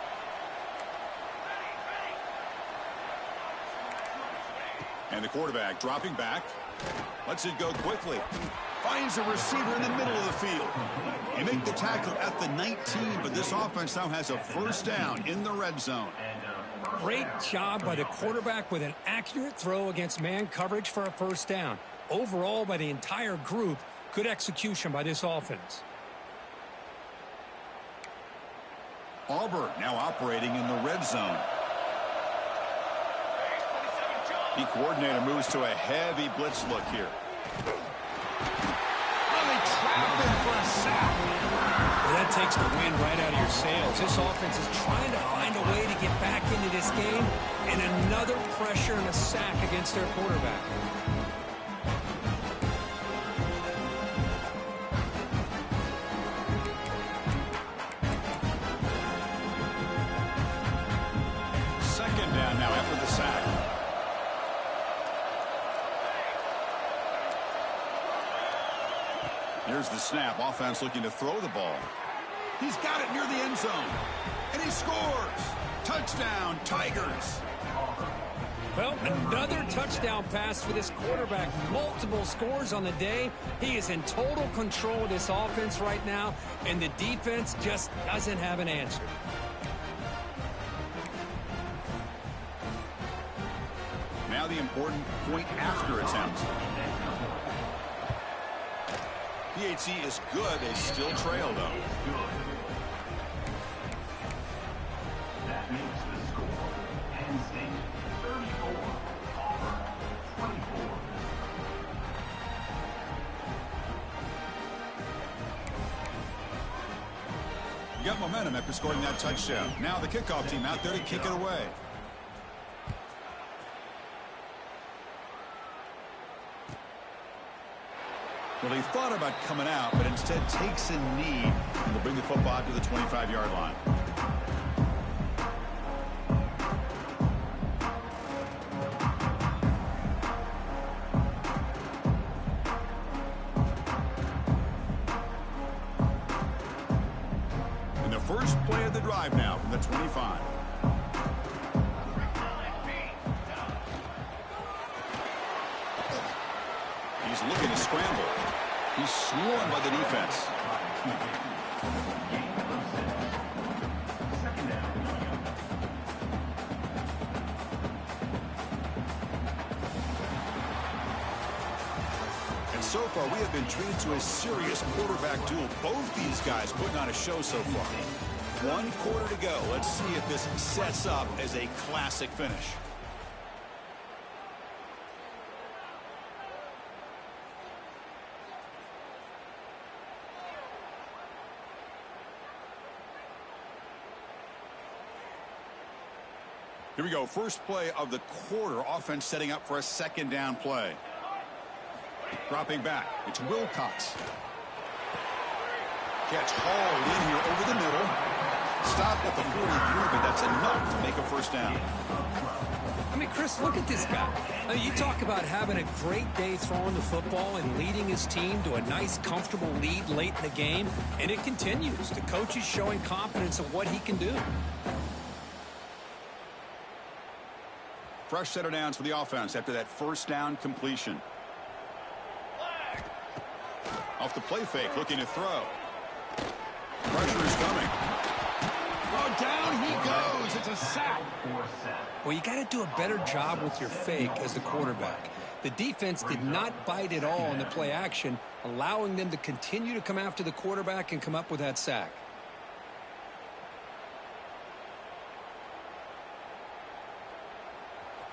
And the quarterback dropping back. Lets it go quickly. Finds a receiver in the middle of the field. They make the tackle at the 19, but this offense now has a 1st down in the red zone. Great job by the quarterback with an accurate throw against man coverage for a 1st down. Overall, by the entire group, good execution by this offense. Auburn now operating in the red zone. The coordinator moves to a heavy blitz look here. Really trapped him for a sack. Well, that takes the wind right out of your sails. This offense is trying to find a way to get back into this game, and another pressure and a sack against their quarterback. Second down now after the sack. Here's the snap. Offense looking to throw the ball. He's got it near the end zone. And he scores. Touchdown, Tigers. Well, another touchdown pass for this quarterback. Multiple scores on the day. He is in total control of this offense right now, and the defense just doesn't have an answer. Now the important point after attempt. PAT is good. They still trail, though. That makes the score Penn State 34, Auburn 24. got momentum after scoring that touchdown. Now the kickoff team out there to kick it away. Well, he thought about coming out, but instead takes a knee and will bring the football out to the 25-yard line. And the first play of the drive now from the 25. He's looking to scramble. He's swarmed by the defense. And so far, we have been treated to a serious quarterback duel. Both these guys putting on a show so far. 1 quarter to go. Let's see if this sets up as a classic finish. Here we go. First play of the quarter. Offense setting up for a second down play. Dropping back. It's Wilcox. Catch hauled in here over the middle. Stopped at the 43, but that's enough to make a first down. I mean, Chris, look at this guy. I mean, you talk about having a great day throwing the football and leading his team to a nice, comfortable lead late in the game, and it continues. The coach is showing confidence of what he can do. Fresh set of downs for the offense after that first down completion. Off the play fake, looking to throw. Pressure is coming. Oh, down he goes. It's a sack. Well, you got to do a better job with your fake as the quarterback. The defense did not bite at all in the play action, allowing them to continue to come after the quarterback and come up with that sack.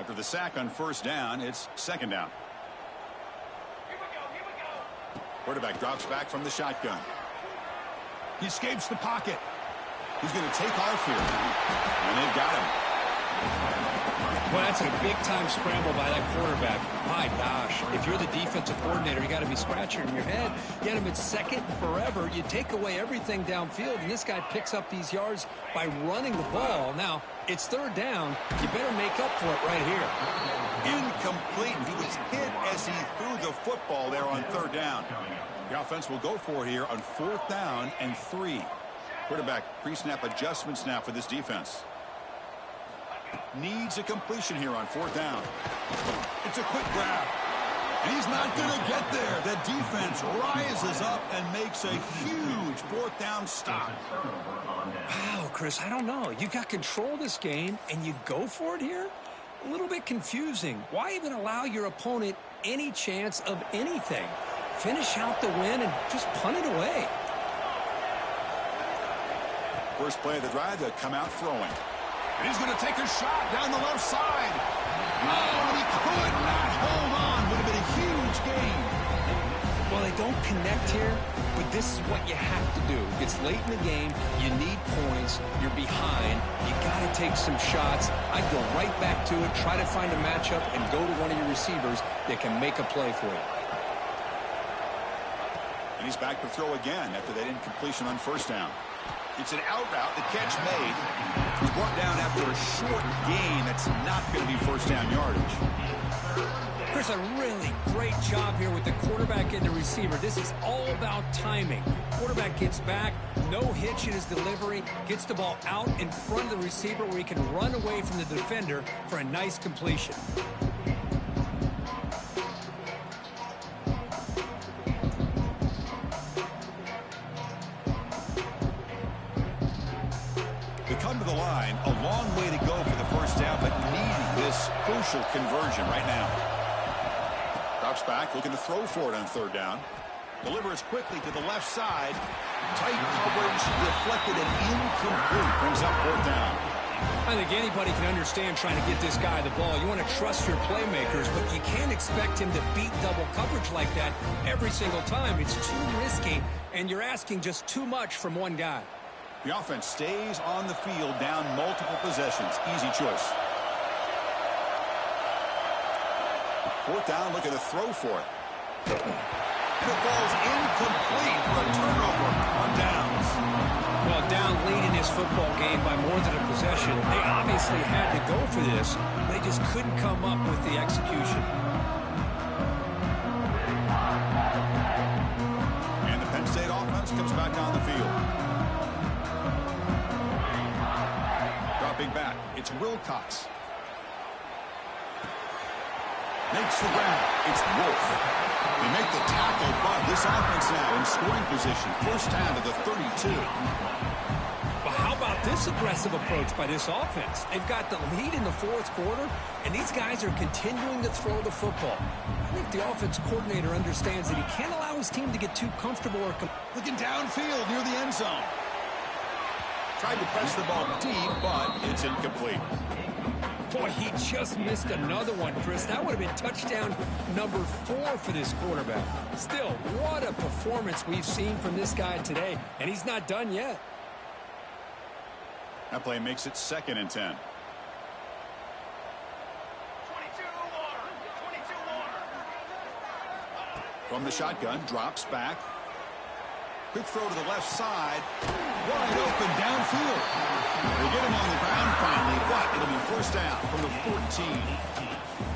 After the sack on first down, it's second down. Here we go. Quarterback drops back from the shotgun. He escapes the pocket. He's going to take off here. And they've got him. Well, that's a big-time scramble by that quarterback. My gosh, if you're the defensive coordinator, you got to be scratching your head. You had him at second forever. You take away everything downfield, and this guy picks up these yards by running the ball. Now, it's third down. You better make up for it right here. Incomplete. He was hit as he threw the football there on third down. The offense will go for it here on 4th down and 3. Quarterback pre-snap adjustments now for this defense. Needs a completion here on 4th down. It's a quick grab. And he's not going to get there. The defense rises up and makes a huge 4th down stop. Wow, Chris, I don't know. You got control of this game, and you go for it here? A little bit confusing. Why even allow your opponent any chance of anything? Finish out the win and just punt it away. First play of the drive, they'll come out throwing. And he's going to take a shot down the left side. Oh, and he could not hold on. Would have been a huge gain. Well, they don't connect here, but this is what you have to do. It's late in the game. You need points. You're behind. You got to take some shots. I'd go right back to it, try to find a matchup, and go to one of your receivers that can make a play for you. And he's back to throw again after that incompletion on first down. It's an out route. The catch made. He's brought down after a short gain. That's not going to be first down yardage. Chris, a really great job here with the quarterback and the receiver. This is all about timing. Quarterback gets back, no hitch in his delivery, gets the ball out in front of the receiver where he can run away from the defender for a nice completion. They come to the line, a long way to go for the first down, but needing this crucial conversion right now. Drops back, looking to throw for it on third down. Delivers quickly to the left side. Tight coverage, deflected and incomplete. Brings up 4th down. I think anybody can understand trying to get this guy the ball. You want to trust your playmakers, but you can't expect him to beat double coverage like that every single time. It's too risky, and you're asking just too much from one guy. The offense stays on the field, down multiple possessions. Easy choice. Fourth down, looking to throw for it. And it falls incomplete for a turnover on downs. Well, down lead in this football game by more than a possession. They obviously had to go for this. They just couldn't come up with the execution. And the Penn State offense comes back on the field. Dropping back, it's Wilcox. Makes the grab. It's Wolf. They make the tackle, but this offense now in scoring position. First down to the 32. But how about this aggressive approach by this offense? They've got the lead in the fourth quarter, and these guys are continuing to throw the football. I think the offense coordinator understands that he can't allow his team to get too comfortable or looking downfield near the end zone. Tried to press the ball deep, but it's incomplete. Boy, he just missed another one, Chris. That would have been touchdown number 4 for this quarterback. Still, what a performance we've seen from this guy today, and he's not done yet. That play makes it 2nd and 10. 22 water. 22 water. From the shotgun, drops back. Quick throw to the left side. Wide open downfield. They get him on the ground finally, but it'll be first down from the 14.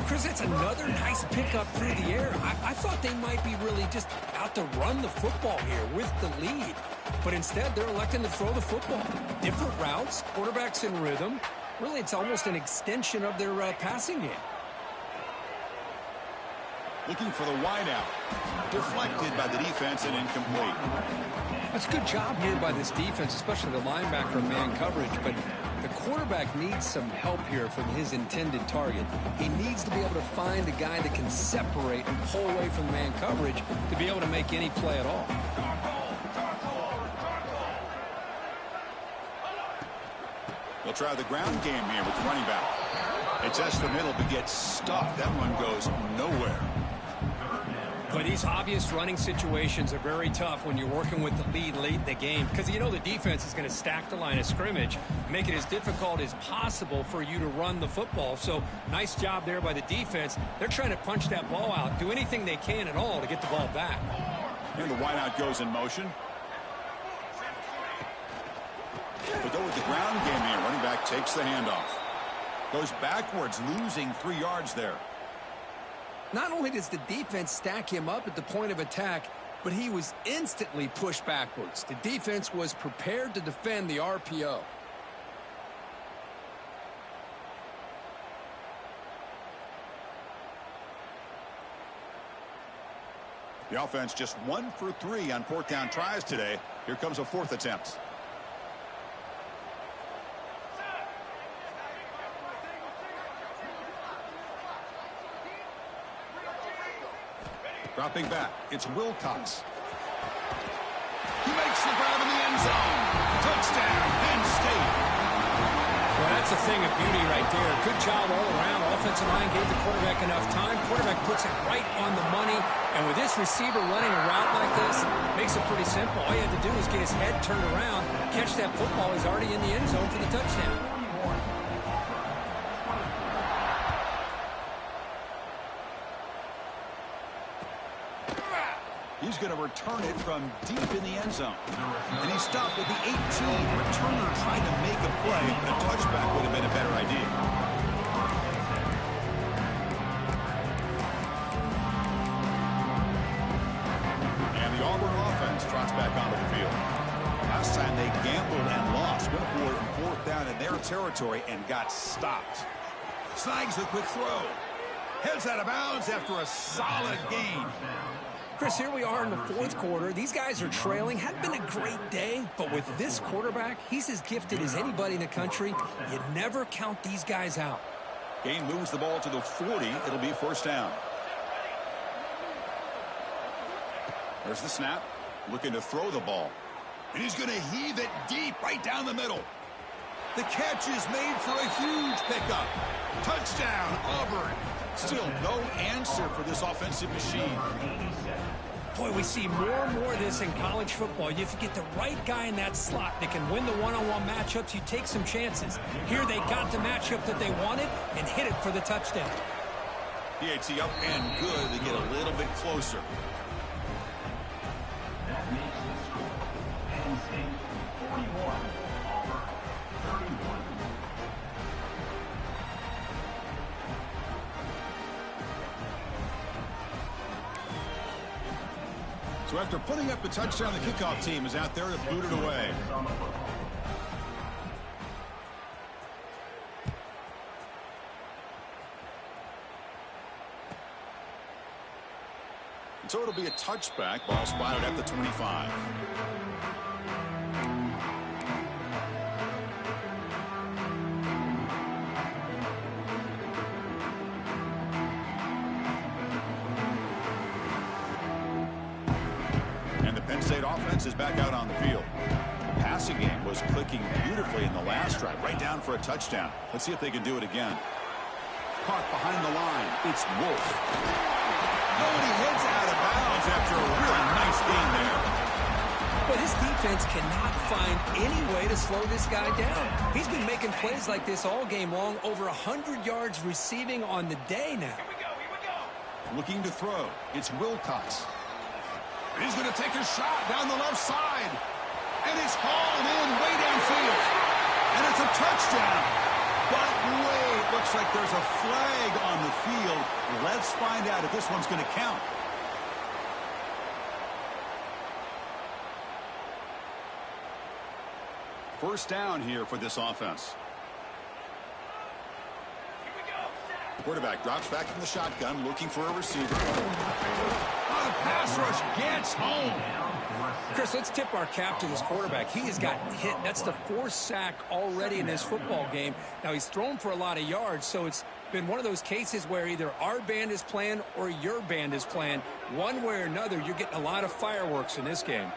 Chris, that's another nice pickup through the air. I thought they might be really just out to run the football here with the lead. But instead, they're electing to throw the football. Different routes, quarterbacks in rhythm. Really, it's almost an extension of their passing game. Looking for the wideout. Deflected by the defense and incomplete. It's a good job here by this defense, especially the linebacker man coverage. But the quarterback needs some help here from his intended target. He needs to be able to find a guy that can separate and pull away from man coverage to be able to make any play at all. They'll try the ground game here with the running back. It's just the middle, but gets stuffed. That one goes nowhere. But these obvious running situations are very tough when you're working with the lead late in the game, because you know the defense is going to stack the line of scrimmage, make it as difficult as possible for you to run the football. So nice job there by the defense. They're trying to punch that ball out, do anything they can at all to get the ball back. And the wideout goes in motion. But go with the ground game here. Running back takes the handoff. Goes backwards, losing 3 yards there. Not only does the defense stack him up at the point of attack, but he was instantly pushed backwards. The defense was prepared to defend the RPO. The offense just 1 for 3 on 4th down tries today. Here comes a 4th attempt. Dropping back, it's Wilcox. He makes the grab in the end zone. Touchdown, Penn State. Well, that's a thing of beauty right there. Good job all around. Offensive line gave the quarterback enough time. Quarterback puts it right on the money. And with this receiver running a route like this, makes it pretty simple. All you have to do is get his head turned around, catch that football. He's already in the end zone for the touchdown. He's going to return it from deep in the end zone. And he's stopped at the 18. Returner trying to make a play, but a touchback would have been a better idea. And the Auburn offense trots back onto the field. Last time they gambled and lost. Went for it in 4th down in their territory and got stopped. Snags the quick throw. Heads out of bounds after a solid gain. Chris, here we are in the 4th quarter. These guys are trailing. Hadn't been a great day, but with this quarterback, he's as gifted as anybody in the country. You never count these guys out. Gain moves the ball to the 40. It'll be first down. There's the snap. Looking to throw the ball. And he's going to heave it deep right down the middle. The catch is made for a huge pickup. Touchdown, Auburn. Still no answer for this offensive machine. Boy, we see more and more of this in college football. If you get the right guy in that slot that can win the one-on-one matchups, you take some chances. Here they got the matchup that they wanted and hit it for the touchdown. PAT up and good. They get a little bit closer. That makes the score Penn State 41, Auburn 31. So after putting up the touchdown, the kickoff team is out there to boot it away. So it'll be a touchback. Ball spotted at the 25. And the Penn State offense is back out on the field. The passing game was clicking beautifully in the last drive, right down for a touchdown. Let's see if they can do it again. Caught behind the line. It's Wolf. Nobody heads out of bounds after a really nice game there. But his defense cannot find any way to slow this guy down. He's been making plays like this all game long, over 100 yards receiving on the day now. Here we go. Looking to throw. It's Wilcox. He's going to take a shot down the left side. And it's hauled in way downfield. And it's a touchdown. But wait, looks like there's a flag on the field. Let's find out if this one's going to count. First down here for this offense. Quarterback drops back from the shotgun, looking for a receiver. Oh, the pass rush gets home. Chris, let's tip our cap to this quarterback. He has gotten hit. That's the fourth sack already in this football game. Now, he's thrown for a lot of yards, so it's been one of those cases where either our band is playing or your band is playing. One way or another, you're getting a lot of fireworks in this game.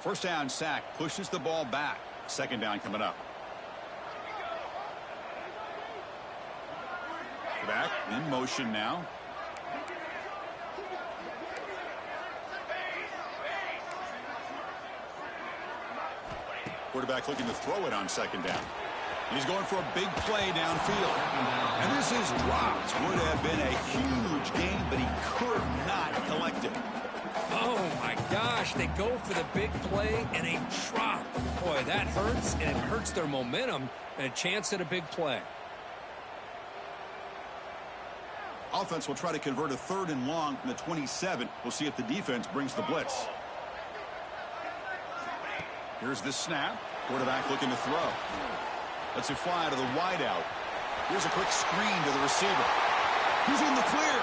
First down sack pushes the ball back. Second down coming up. Back in motion now. Quarterback looking to throw it on second down. He's going for a big play downfield. And this is dropped. Would have been a huge gain, but he could not collect it. Oh, my gosh. They go for the big play and a drop. Boy, that hurts, and it hurts their momentum and a chance at a big play. Offense will try to convert a third and long from the 27. We'll see if the defense brings the blitz. Here's the snap. Quarterback looking to throw. Lets it fly to the wideout. Here's a quick screen to the receiver. He's in the clear.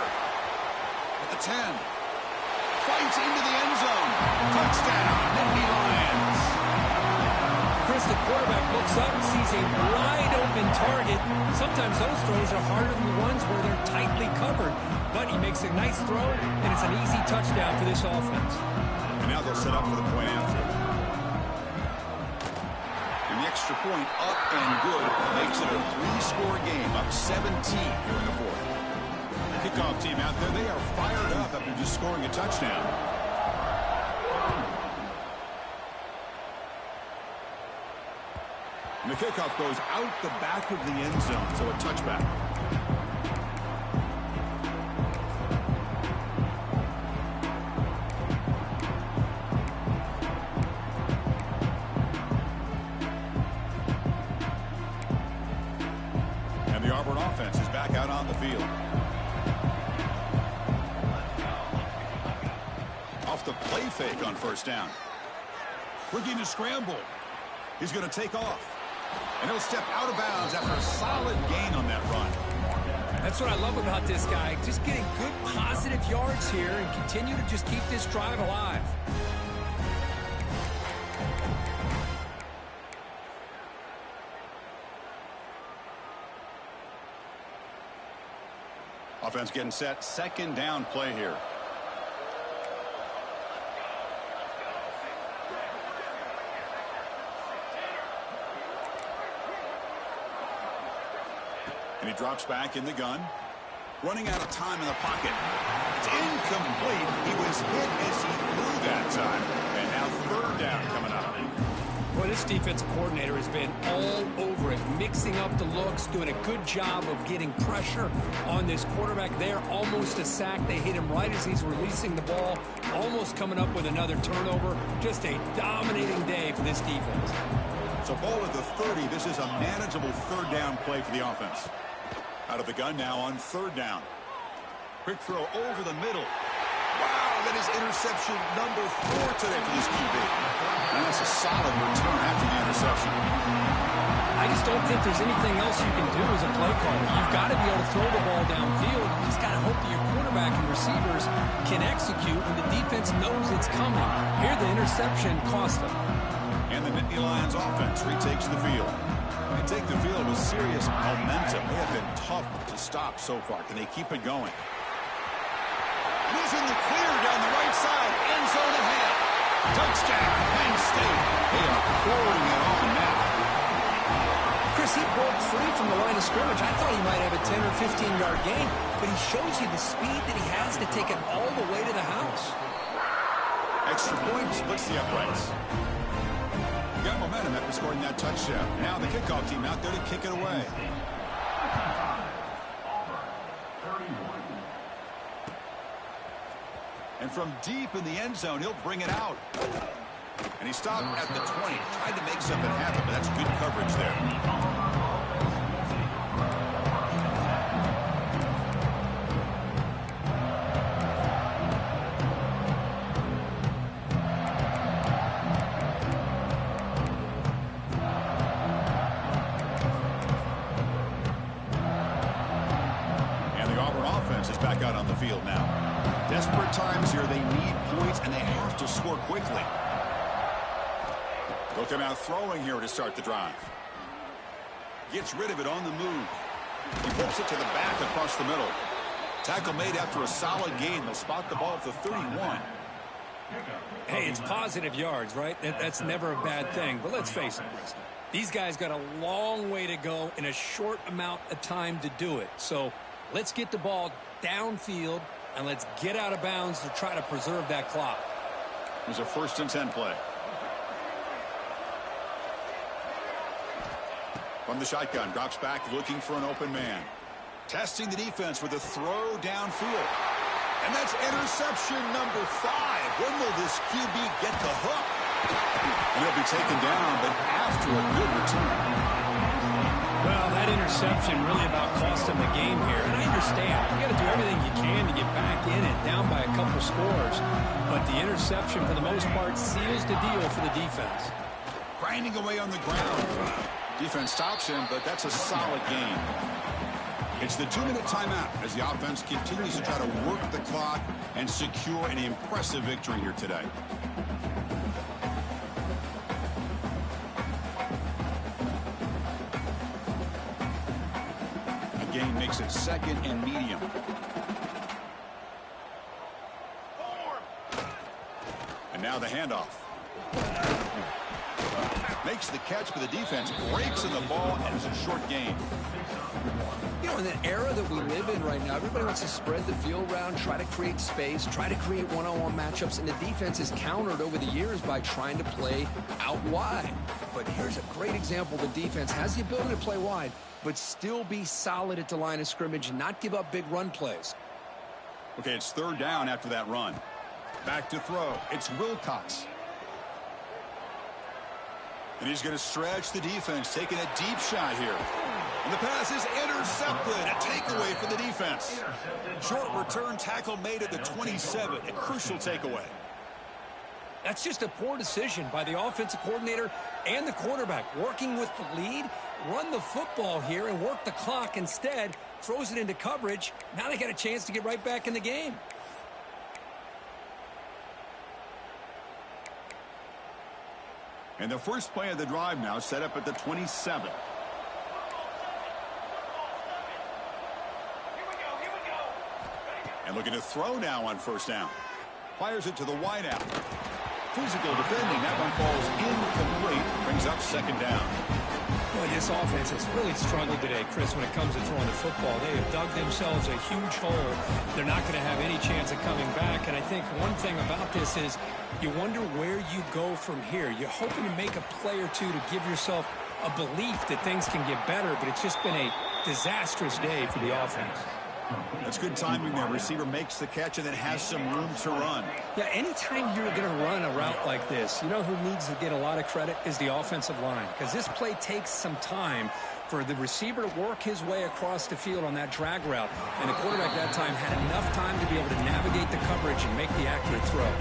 At the 10. Fights into the end zone. Touchdown, Nittany Lions. Chris, the quarterback looks up and sees a wide open target. Sometimes those throws are harder than the ones where they're tightly covered. But he makes a nice throw, and it's an easy touchdown for this offense. And now they'll set up for the point after. And the extra point up and good makes it a three-score game, up 17 here in the fourth. The kickoff team out there, they are fired up after just scoring a touchdown. And the kickoff goes out the back of the end zone, so a touchback. And the Auburn offense is back out on the field. Off the play fake on first down. Looking to scramble. He's going to take off. And he'll step out of bounds after a solid gain on that run. That's what I love about this guy. Just getting good positive yards here and continue to just keep this drive alive. Offense getting set. Second down play here. And he drops back in the gun. Running out of time in the pocket. It's incomplete. He was hit as he threw that time. And now third down coming up. Well, this defensive coordinator has been all over it, mixing up the looks, doing a good job of getting pressure on this quarterback there. Almost a sack. They hit him right as he's releasing the ball, almost coming up with another turnover. Just a dominating day for this defense. So ball at the 30. This is a manageable third down play for the offense. Out of the gun now on third down. Quick throw over the middle. Wow, that is interception number 4 today for this QB. And that's a solid return after the interception. I just don't think there's anything else you can do as a play caller. You've got to be able to throw the ball downfield. You just got to hope that your quarterback and receivers can execute when the defense knows it's coming. Here, the interception cost them. And the Nittany Lions offense retakes the field. They take the field with serious momentum. They have been tough to stop so far. Can they keep it going? He's in the clear down the right side. End zone ahead. Touchdown, Penn State. They are pouring it on now. Chris, he broke free from the line of scrimmage. I thought he might have a 10 or 15-yard gain, but he shows you the speed that he has to take it all the way to the house. Extra point splits the uprights. Got momentum after scoring that touchdown. Now the kickoff team out there to kick it away. And from deep in the end zone, he'll bring it out. And he stopped at the 20. Tried to make something happen, but that's good coverage there. Back out on the field now. Desperate times here. They need points, and they have to score quickly. They'll come out throwing here to start the drive. Gets rid of it on the move. He flips it to the back across the middle. Tackle made after a solid gain. They'll spot the ball at the 31. Hey, it's positive yards, right? That's never a bad thing. But let's face it, Chris. These guys got a long way to go in a short amount of time to do it. So let's get the ball downfield, and let's get out of bounds to try to preserve that clock. It was a 1st and 10 play. From the shotgun, drops back looking for an open man. Testing the defense with a throw downfield. And that's interception number 5. When will this QB get the hook? And he'll be taken down, but after a good return. Well, that interception really about cost him the game here. And I understand. You got to do everything you can to get back in it, down by a couple scores. But the interception, for the most part, seals the deal for the defense. Grinding away on the ground. Defense stops him, but that's a solid game. It's the 2-minute timeout as the offense continues to try to work the clock and secure an impressive victory here today. Gain makes it 2nd and medium. And now the handoff. Makes the catch, but the defense breaks in the ball, and it's a short gain. You know, in the era that we live in right now, everybody wants to spread the field around, try to create space, try to create one-on-one matchups, and the defense is countered over the years by trying to play out wide. But here's a great example. The defense has the ability to play wide, but still be solid at the line of scrimmage and not give up big run plays. Okay, it's 3rd down after that run. Back to throw. It's Wilcox. And he's going to stretch the defense, taking a deep shot here. And the pass is intercepted. A takeaway for the defense. Short return tackle made at the 27. A crucial takeaway. That's just a poor decision by the offensive coordinator and the quarterback. Working with the lead, run the football here and work the clock instead. Throws it into coverage. Now they got a chance to get right back in the game. And the first play of the drive now set up at the 27. And looking to throw now on 1st down. Fires it to the wideout. Physical defending. That one falls incomplete. Brings up 2nd down. Boy, this offense has really struggled today, Chris, when it comes to throwing the football. They have dug themselves a huge hole. They're not going to have any chance of coming back. And I think one thing about this is you wonder where you go from here. You're hoping to make a play or two to give yourself a belief that things can get better, but it's just been a disastrous day for the offense. That's good timing there. Receiver makes the catch and then has some room to run. Yeah, anytime you're going to run a route like this, you know who needs to get a lot of credit is the offensive line, because this play takes some time for the receiver to work his way across the field on that drag route. And the quarterback that time had enough time to be able to navigate the coverage and make the accurate throw.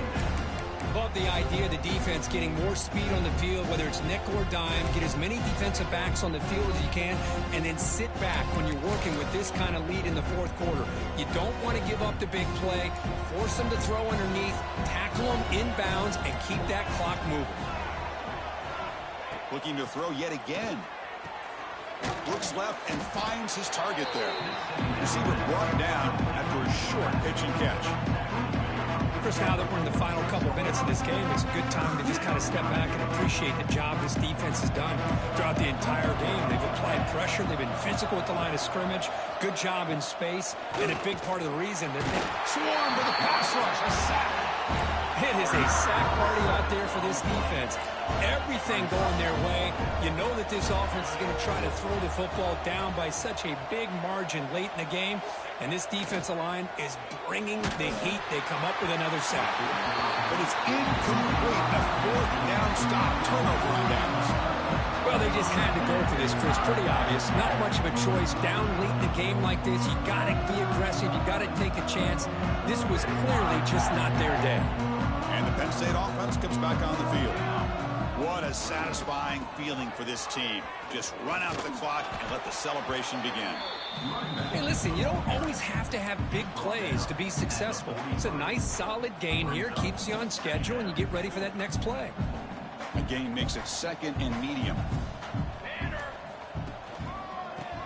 Love the idea of the defense getting more speed on the field, whether it's nickel or dime, get as many defensive backs on the field as you can, and then sit back when you're working with this kind of lead in the fourth quarter. You don't want to give up the big play, force them to throw underneath, tackle them inbounds, and keep that clock moving. Looking to throw yet again. Looks left and finds his target there. Receiver brought down after a short pitch and catch. Chris, now that we're in the final couple of minutes of this game, it's a good time to just kind of step back and appreciate the job this defense has done throughout the entire game. They've applied pressure. They've been physical at the line of scrimmage. Good job in space. And a big part of the reason that they Swarmed with a pass rush. A sack. It is a sack party out there for this defense. Everything going their way. You know that this offense is going to try to throw the football down by such a big margin late in the game. And this defensive line is bringing the heat. They come up with another sack. But it's incomplete. A fourth down stop. Turnover on downs. Well, they just had to go for this, Chris. Pretty obvious. Not much of a choice. Down late in the game like this, you got to be aggressive. You got to take a chance. This was clearly just not their day. And the Penn State offense comes back on the field. What a satisfying feeling for this team. Just run out the clock and let the celebration begin. Hey, listen, you don't always have to have big plays to be successful. It's a nice, solid gain here. Keeps you on schedule, and you get ready for that next play. A gain makes it second and medium.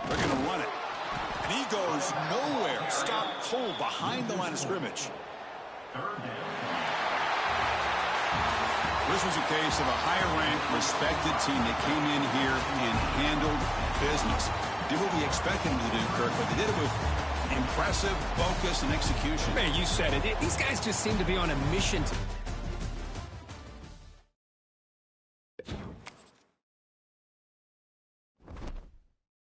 They're going to run it. And he goes nowhere. Stop cold behind the line of scrimmage. This was a case of a higher-ranked, respected team that came in here and handled business. Did what we expected them to do, Kirk, but they did it with impressive focus and execution. Man, you said it. These guys just seem to be on a mission to